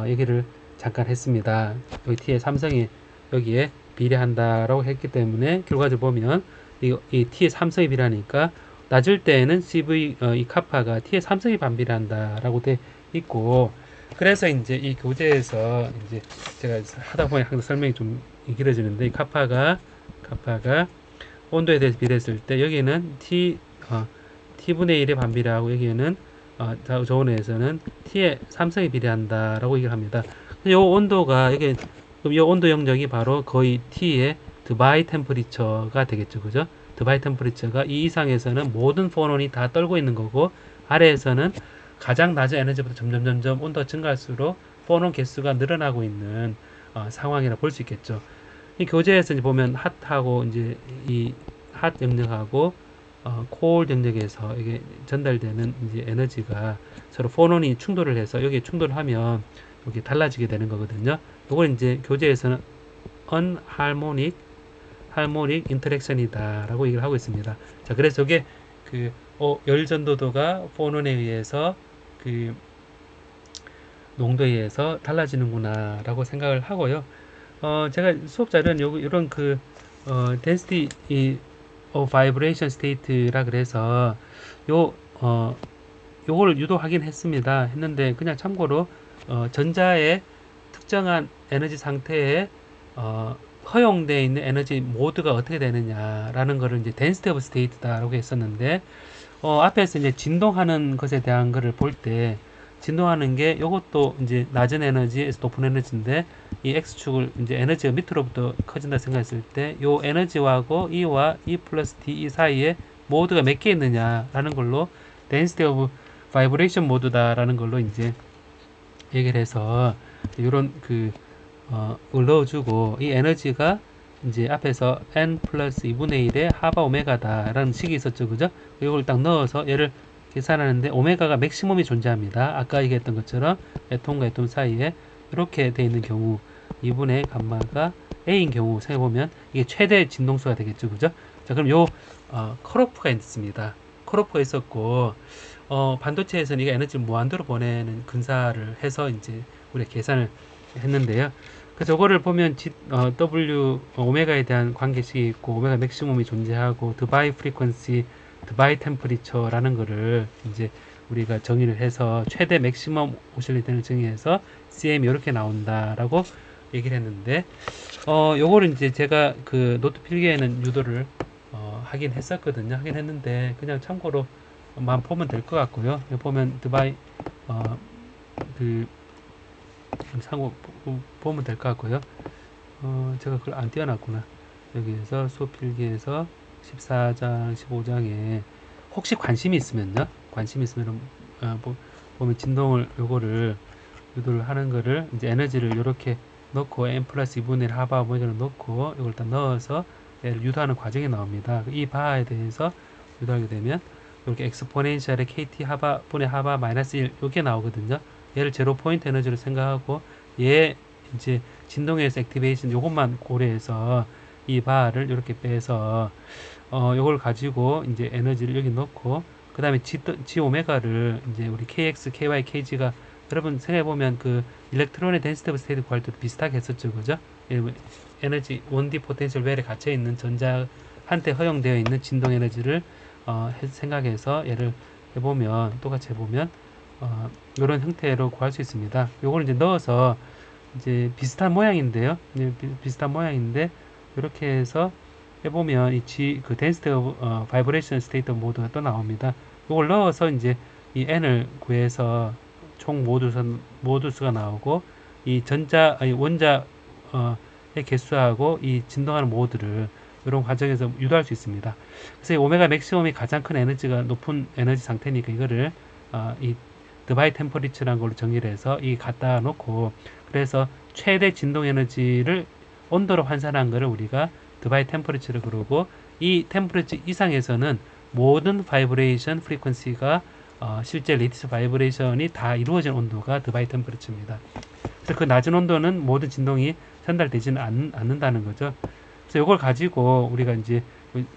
얘기를 잠깐 했습니다. 여기 T의 삼성이 여기에 비례한다라고 했기 때문에 결과적으로 보면 이 T의 삼성이 비례하니까 낮을 때에는 CV 이 카파가 T의 삼성이 반비례한다라고 돼 있고 그래서 이제 이 교재에서 이제 제가 하다 보면 항상 설명이 좀 길어지는데 이 카파가 온도에 대해서 비례했을 때 여기는 T분의 1에 반비례하고 여기에는 저온에서는 T의 삼성이 비례한다라고 얘기를 합니다. 이 온도가 이 온도 영역이 바로 거의 T의 드바이 템퍼리처가 되겠죠. 그죠? 드바이 템퍼리처가 이 이상에서는 모든 폰온이 다 떨고 있는 거고 아래에서는 가장 낮은 에너지부터 점점 온도가 증가할수록 폰온 개수가 늘어나고 있는 상황이라 볼 수 있겠죠. 이 교재에서 이제 보면 핫하고 이제 이 핫 영역하고 콜 영역에서 이게 전달되는 이제 에너지가 서로 폰온이 충돌을 해서 여기 충돌을 하면 여기 달라지게 되는 거거든요. 이걸 이제 교재에서는 unharmonic 인터랙션이다 라고 얘기를 하고 있습니다. 자, 그래서 이게 열 전도도가 폰온에 의해서 농도에 의해서 달라지는구나 라고 생각을 하고요. 제가 수업 자료는 이런 density of vibration state라 그래서 요거를 유도하긴 했는데 그냥 참고로 전자의 특정한 에너지 상태에 허용되어 있는 에너지 모드가 어떻게 되느냐라는 거를 이제 density of state다라고 했었는데, 앞에서 이제 진동하는 것에 대한 거를 볼 때, 진동하는 게 요것도 이제 낮은 에너지에서 높은 에너지인데, 이 X축을 이제 에너지가 밑으로부터 커진다 생각했을 때, 요 에너지하고 E와 E 플러스 D E 사이에 모드가 몇 개 있느냐라는 걸로 density of vibration 모드다라는 걸로 이제 얘기를 해서, 요런 을 넣어주고, 이 에너지가 이제 앞에서 n 플러스 2분의 1의 하바 오메가다 라는 식이 있었죠, 그죠? 이걸 딱 넣어서 얘를 계산하는데, 오메가가 맥시멈이 존재합니다. 아까 얘기했던 것처럼 애톰과 애톰 사이에 이렇게 돼 있는 경우, 2분의 감마가 a인 경우 생각해보면 이게 최대 진동수가 되겠죠, 그죠? 자, 그럼 요 컷오프가 있습니다. 컷오프가 있었고, 반도체에서는 이게 에너지를 무한대로 보내는 근사를 해서 이제 우리가 계산을 했는데요. 그래서 저거를 보면 W 오메가에 대한 관계식이 있고, 오메가 맥시멈이 존재하고, 드바이 프리퀀시, 드바이 템퍼리처라는 거를 이제 우리가 정의를 해서 최대 맥시멈 오실리티를 정의해서 CM이 이렇게 나온다라고 얘기를 했는데, 요거를 이제 제가 그 노트 필기에는 유도를 하긴 했었거든요. 하긴 했는데 그냥 참고로만 보면 될 것 같고요. 여기 보면 드바이 상호 보면 될 것 같고요. 제가 그걸 안 띄워놨구나. 여기에서 수업 필기에서 14장, 15장에 혹시 관심이 있으면요. 관심이 있으면 보면 진동을 요거를 유도를 하는 거를 이제 에너지를 이렇게 넣고 n 플러스 2분의 1 하바 오메가를 넣고 이걸 다 넣어서 얘를 유도하는 과정이 나옵니다. 이 바에 대해서 유도하게 되면 이렇게 엑스포넨셜의 KT 하바 분의 하바 마이너스 1 이게 나오거든요. 얘를 제로 포인트 에너지로 생각하고 얘 이제 진동에서 액티베이션 요것만 고려해서 이 바를 이렇게 빼서 요걸 가지고 이제 에너지를 여기 넣고 그 다음에 G 오메가를 이제 우리 KX, KY, KG가 여러분 생각해보면 그 일렉트론의 덴시티 오브 스테이트 구할 때도 비슷하게 했었죠, 그죠? 에너지 1D 포텐셜 웰에 갇혀있는 전자한테 허용되어 있는 진동 에너지를 생각해서 얘를 해보면 똑같이 해보면 이런 형태로 구할 수 있습니다. 요걸 이제 넣어서 이제 비슷한 모양인데요. 비슷한 모양인데 이렇게 해서 해보면 이 그 density of vibration state 모드가 또 나옵니다. 이걸 넣어서 이제 이 n을 구해서 총 모두수가 나오고 이 원자의 개수하고 이 진동하는 모드를 이런 과정에서 유도할 수 있습니다. 그래서 이 오메가 맥시멈이 가장 큰 에너지가 높은 에너지 상태니까 이거를 이 드바이 템퍼리처라는 걸로 정의를 해서 이 갖다 놓고 그래서 최대 진동 에너지를 온도로 환산한 거를 우리가 드바이 템퍼리처를 그러고 이 템퍼리처 이상에서는 모든 바이브레이션 프리퀀시가 실제 레디스 바이브레이션이 다 이루어진 온도가 드바이 템퍼리처입니다. 그래서 그 낮은 온도는 모든 진동이 전달되지는 않는다는 거죠. 그래서 이걸 가지고 우리가 이제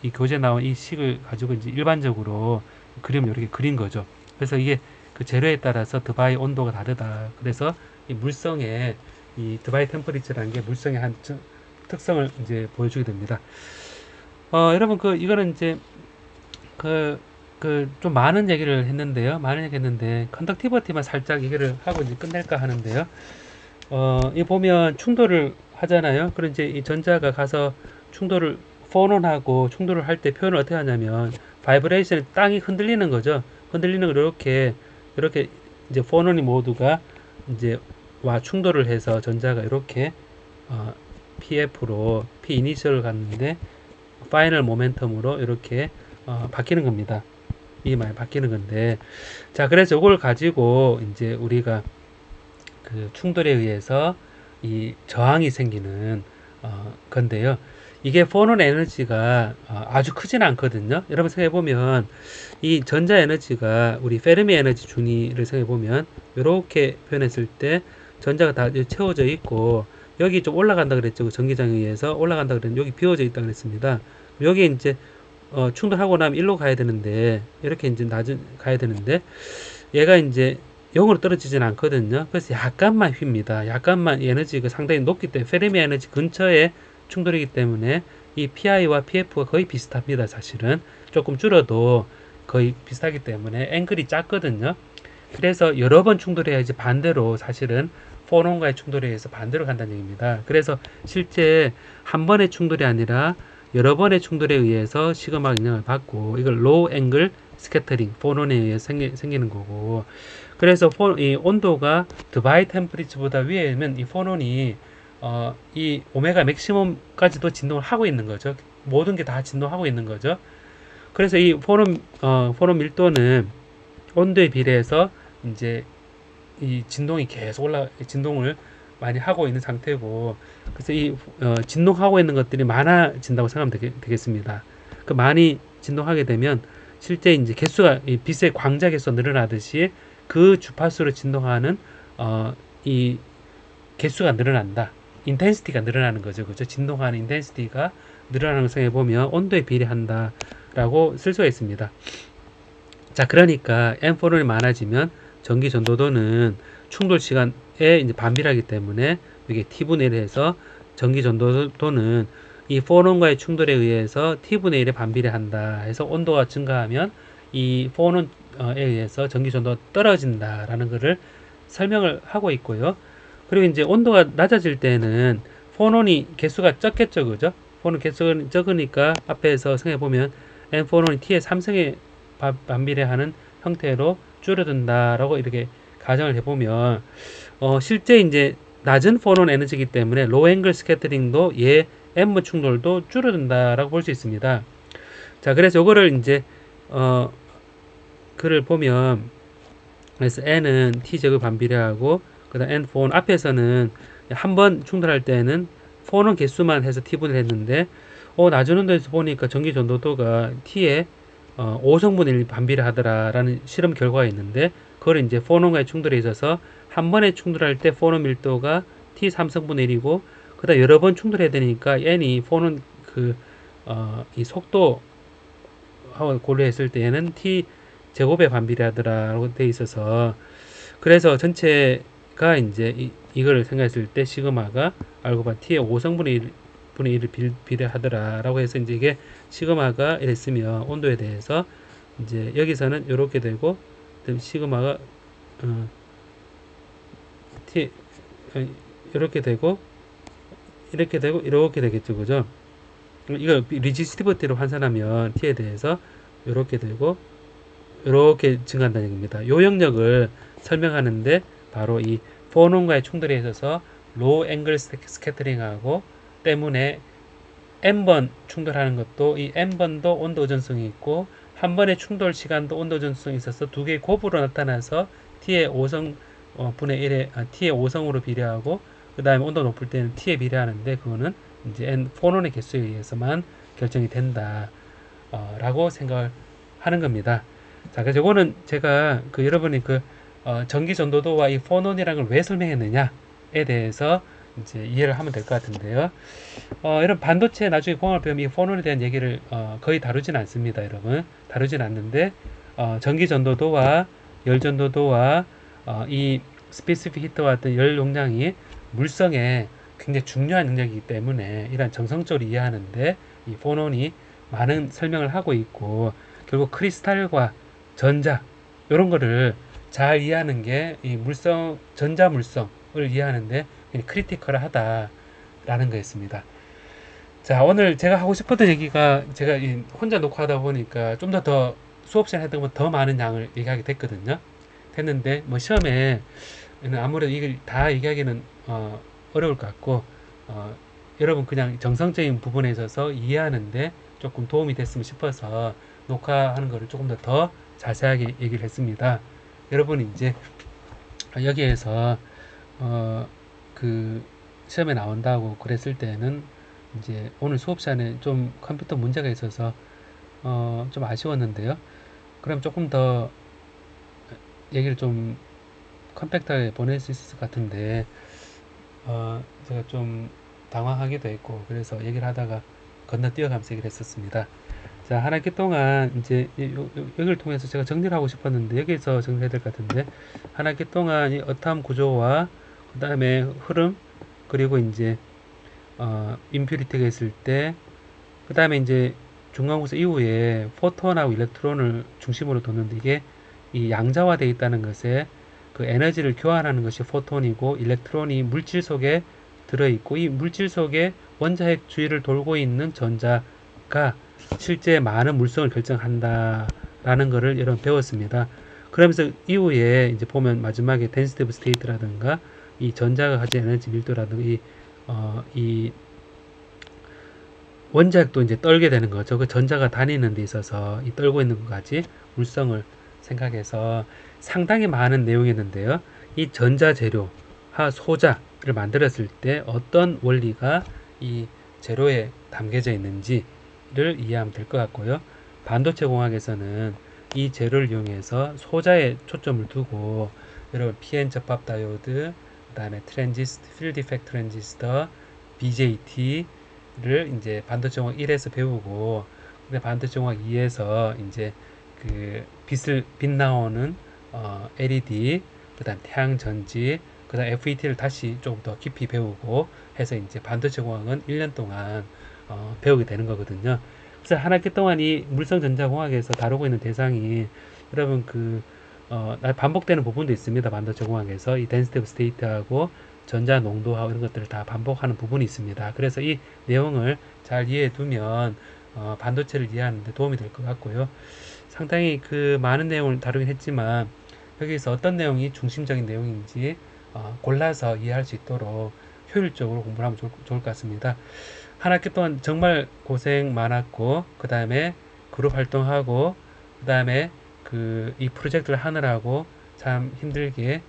이 교재 나온 이 식을 가지고 이제 일반적으로 그림을 이렇게 그린 거죠. 그래서 이게 그 재료에 따라서 드바이 온도가 다르다. 그래서 이 물성의 이 드바이 템퍼리처라는 게 물성의 한 특성을 이제 보여주게 됩니다. 여러분 이거는 이제 좀 많은 얘기를 했는데요. 많은 얘기 했는데 컨덕티비티만 살짝 얘기를 하고 이제 끝낼까 하는데요. 이 보면 충돌을 하잖아요. 그럼 이제 이 전자가 가서 충돌을 포논하고 충돌을 할 때 표현을 어떻게 하냐면 바이브레이션 땅이 흔들리는 거죠. 흔들리는 걸 이렇게 이제 포논이 모두가 이제 충돌을 해서 전자가 이렇게 PF로 P 이니셜을 갔는데 파이널 모멘텀으로 이렇게 바뀌는 겁니다. 이 말 바뀌는 건데 자 그래서 이걸 가지고 이제 우리가 그 충돌에 의해서 이 저항이 생기는 건데요. 이게 포논 에너지가 아주 크진 않거든요. 여러분 생각해보면 이 전자 에너지가 우리 페르미 에너지 준위를 생각해보면 이렇게 표현했을 때 전자가 다 채워져 있고 여기 좀 올라간다 그랬죠. 전기장에 의해서 올라간다 그랬는데 여기 비워져 있다 그랬습니다. 여기 이제 충돌하고 나면 일로 가야 되는데 이렇게 이제 가야 되는데 얘가 이제 0으로 떨어지진 않거든요. 그래서 약간만 휩니다. 약간만 에너지가 상당히 높기 때문에 페르미 에너지 근처에 충돌이기 때문에 이 PI와 PF가 거의 비슷합니다. 사실은 조금 줄어도 거의 비슷하기 때문에 앵글이 작거든요. 그래서 여러 번 충돌해야지 반대로 사실은 포논과의 충돌에 의해서 반대로 간다는 얘기입니다. 그래서 실제 한 번의 충돌이 아니라 여러 번의 충돌에 의해서 시그마가 영향을 받고, 이걸 로우 앵글 스캐터링, 포논에 의해서 생기는 거고, 그래서 이 온도가 드바이 템퍼리처보다 위에면 이 포논이 이 오메가 맥시멈까지도 진동을 하고 있는 거죠. 모든 게 다 진동하고 있는 거죠. 그래서 이 포논 밀도는 온도에 비례해서 이제 이 진동이 계속 진동을 많이 하고 있는 상태고, 그래서 이 진동하고 있는 것들이 많아진다고 생각하면 되겠습니다. 그 많이 진동하게 되면 실제 이제 개수가, 이 빛의 광자 개수가 늘어나듯이 그 주파수로 진동하는 이 개수가 늘어난다. 인텐시티가 늘어나는 거죠. 그죠? 진동하는 인텐시티가 늘어나는 걸 생각해 보면 온도에 비례한다 라고 쓸 수가 있습니다. 자, 그러니까 M4론이 많아지면 전기 전도도는 충돌 시간에 이제 반비례하기 때문에 이게 T분의 1에 해서 전기 전도도는 이 4론과의 충돌에 의해서 T분의 1에 반비례한다 해서 온도가 증가하면 이 4론에 의해서 전기 전도가 떨어진다라는 것을 설명을 하고 있고요. 그리고 이제 온도가 낮아질 때는 4론이 개수가 적겠죠. 그죠? 4론 개수가 적으니까 앞에서 생각해보면 N4론이 T의 3승에 반비례하는 형태로 줄어든다라고 이렇게 가정을 해보면 실제 이제 낮은 포논 에너지이기 때문에 로우 앵글 스캐터링도 M번 충돌도 줄어든다라고 볼 수 있습니다. 자, 그래서 요거를 이제 글을 보면, 그래서 N은 T 제곱 반비례하고, 그 다음 N4 앞에서는 한 번 충돌할 때는 포논 개수만 해서 T분을 했는데 낮은 온도에서 보니까 전기 전도도가 T에 5성분의 1 반비례하더라라는 실험 결과가 있는데, 그걸 이제 포논과의 충돌에 있어서 한 번에 충돌할 때 포논 밀도가 T 3성분의 1이고, 그다음 여러 번 충돌해야 되니까 N이 포논 이 속도하고 고려했을 때에는 T 제곱에 반비례하더라라고 돼 있어서, 그래서 전체가 이제 이거를 생각했을 때 시그마가 알고봐 T의 5성분의 1을 비례하더라라고 해서 이제 이게 시그마가 이랬으면 온도에 대해서 이제 여기서는 이렇게 되고, 시그마가 T 이렇게 되고 이렇게 되고 이렇게 되겠죠. 그죠? 이거 리지스티비티로 환산하면 T에 대해서 이렇게 되고 이렇게 증가한다는 얘기입니다. 요 영역을 설명하는데 바로 이 포논과의 충돌에 있어서 로우 앵글 스캐터링하고 때문에 N번 충돌하는 것도 이 N번도 온도 의존성이 있고, 한 번의 충돌 시간도 온도 의존성이 있어서 두 개의 곱으로 나타나서 T의 5성 분의 1에 T의 5성으로 비례하고, 그 다음에 온도 높을 때는 T에 비례하는데, 그거는 이제 N 포논의 개수에 의해서만 결정이 된다 라고 생각을 하는 겁니다. 자, 그래서 이거는 제가 여러분이 전기 전도도와 이 포논이라는 걸 왜 설명했느냐에 대해서 이제 이해를 하면 될 것 같은데요. 이런 반도체 나중에 공학을 배우면 이 포논에 대한 얘기를 거의 다루진 않습니다. 여러분 다루진 않는데, 전기 전도도와 열 전도도와 이 스페시픽 히트와 같은 열 용량이 물성에 굉장히 중요한 영역이기 때문에 이런 정성적으로 이해하는데 이 포논이 많은 설명을 하고 있고, 결국 크리스탈과 전자 이런 거를 잘 이해하는 게 이 물성, 전자 물성을 이해하는데 크리티컬하다라는 거였습니다. 자, 오늘 제가 하고 싶었던 얘기가, 제가 혼자 녹화하다 보니까 좀 더 수업 시간 했던 것보다 더 많은 양을 얘기하게 됐거든요. 됐는데 뭐 시험에 아무래도 이걸 다 얘기하기는 어려울 것 같고, 여러분 그냥 정성적인 부분에 있어서 이해하는데 조금 도움이 됐으면 싶어서 녹화하는 거를 조금 더 자세하게 얘기를 했습니다. 여러분이 이제 여기에서 시험에 나온다고 그랬을 때는 이제 오늘 수업 시간에 좀 컴퓨터 문제가 있어서 좀 아쉬웠는데요. 그럼 조금 더 얘기를 좀 컴팩트하게 보낼 수 있을 것 같은데 제가 좀 당황하기도 했고, 그래서 얘기를 하다가 건너뛰어가면서 얘기를 했었습니다. 자, 한 학기 동안 이제 여기를 통해서 제가 정리를 하고 싶었는데 여기서 정리해야 될 것 같은데, 한 학기 동안 이 어텀 구조와 그 다음에 흐름, 그리고 이제 임퓨리티가 있을 때, 그 다음에 이제 중간고사 이후에 포톤하고 일렉트론을 중심으로 뒀는데, 이게 이 양자화되어 있다는 것에 그 에너지를 교환하는 것이 포톤이고 일렉트론이 물질 속에 들어있고 이 물질 속에 원자핵 주위를 돌고 있는 전자가 실제 많은 물성을 결정한다라는 것을 여러분 배웠습니다. 그러면서 이후에 이제 보면 마지막에 density of state라든가 이 전자가 가진 에너지 밀도라든가 이 원자핵도 이제 떨게 되는 거죠. 그 전자가 다니는 데 있어서 이 떨고 있는 것까지 물성을 생각해서 상당히 많은 내용이었는데요. 이 전자 재료, 소자를 만들었을 때 어떤 원리가 이 재료에 담겨져 있는지를 이해하면 될 것 같고요. 반도체 공학에서는 이 재료를 이용해서 소자에 초점을 두고 여러분 PN 접합 다이오드, 그 다음에 트랜지스터, 필드 이펙트 트랜지스터, BJT를 이제 반도체 공학 1에서 배우고, 근데 반도체 공학 2에서 이제 그 빛 나오는 LED, 그 다음 태양 전지, 그 다음 FET를 다시 조금 더 깊이 배우고 해서 이제 반도체 공학은 1년 동안 배우게 되는 거거든요. 그래서 한 학기 동안 이 물성전자공학에서 다루고 있는 대상이 여러분 반복되는 부분도 있습니다. 반도체 공학에서 이 density of state하고 전자 농도하고 이런 것들을 다 반복하는 부분이 있습니다. 그래서 이 내용을 잘 이해해 두면 반도체를 이해하는 데 도움이 될 것 같고요. 상당히 많은 내용을 다루긴 했지만 여기서 어떤 내용이 중심적인 내용인지 골라서 이해할 수 있도록 효율적으로 공부를 하면 좋을 것 같습니다. 한 학기 동안 정말 고생 많았고, 그 다음에 그룹 활동하고, 그 다음에 이 프로젝트를 하느라고 참 힘들게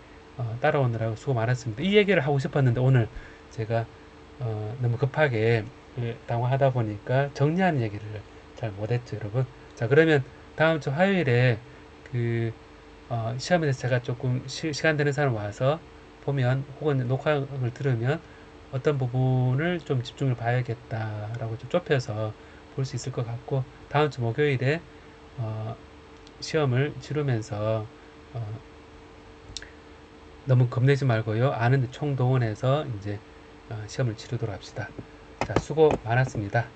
따라오느라고 수고 많았습니다. 이 얘기를 하고 싶었는데 오늘 제가 너무 급하게 당화하다 보니까 정리하는 얘기를 잘 못했죠, 여러분. 자, 그러면 다음 주 화요일에 시험에 대해서 제가 조금 시간 되는 사람 와서 보면 혹은 녹화를 들으면 어떤 부분을 좀 집중을 봐야겠다라고 좀 좁혀서 볼 수 있을 것 같고, 다음 주 목요일에 시험을 치르면서 너무 겁내지 말고요. 아는데 총동원해서 이제 시험을 치르도록 합시다. 자, 수고 많았습니다.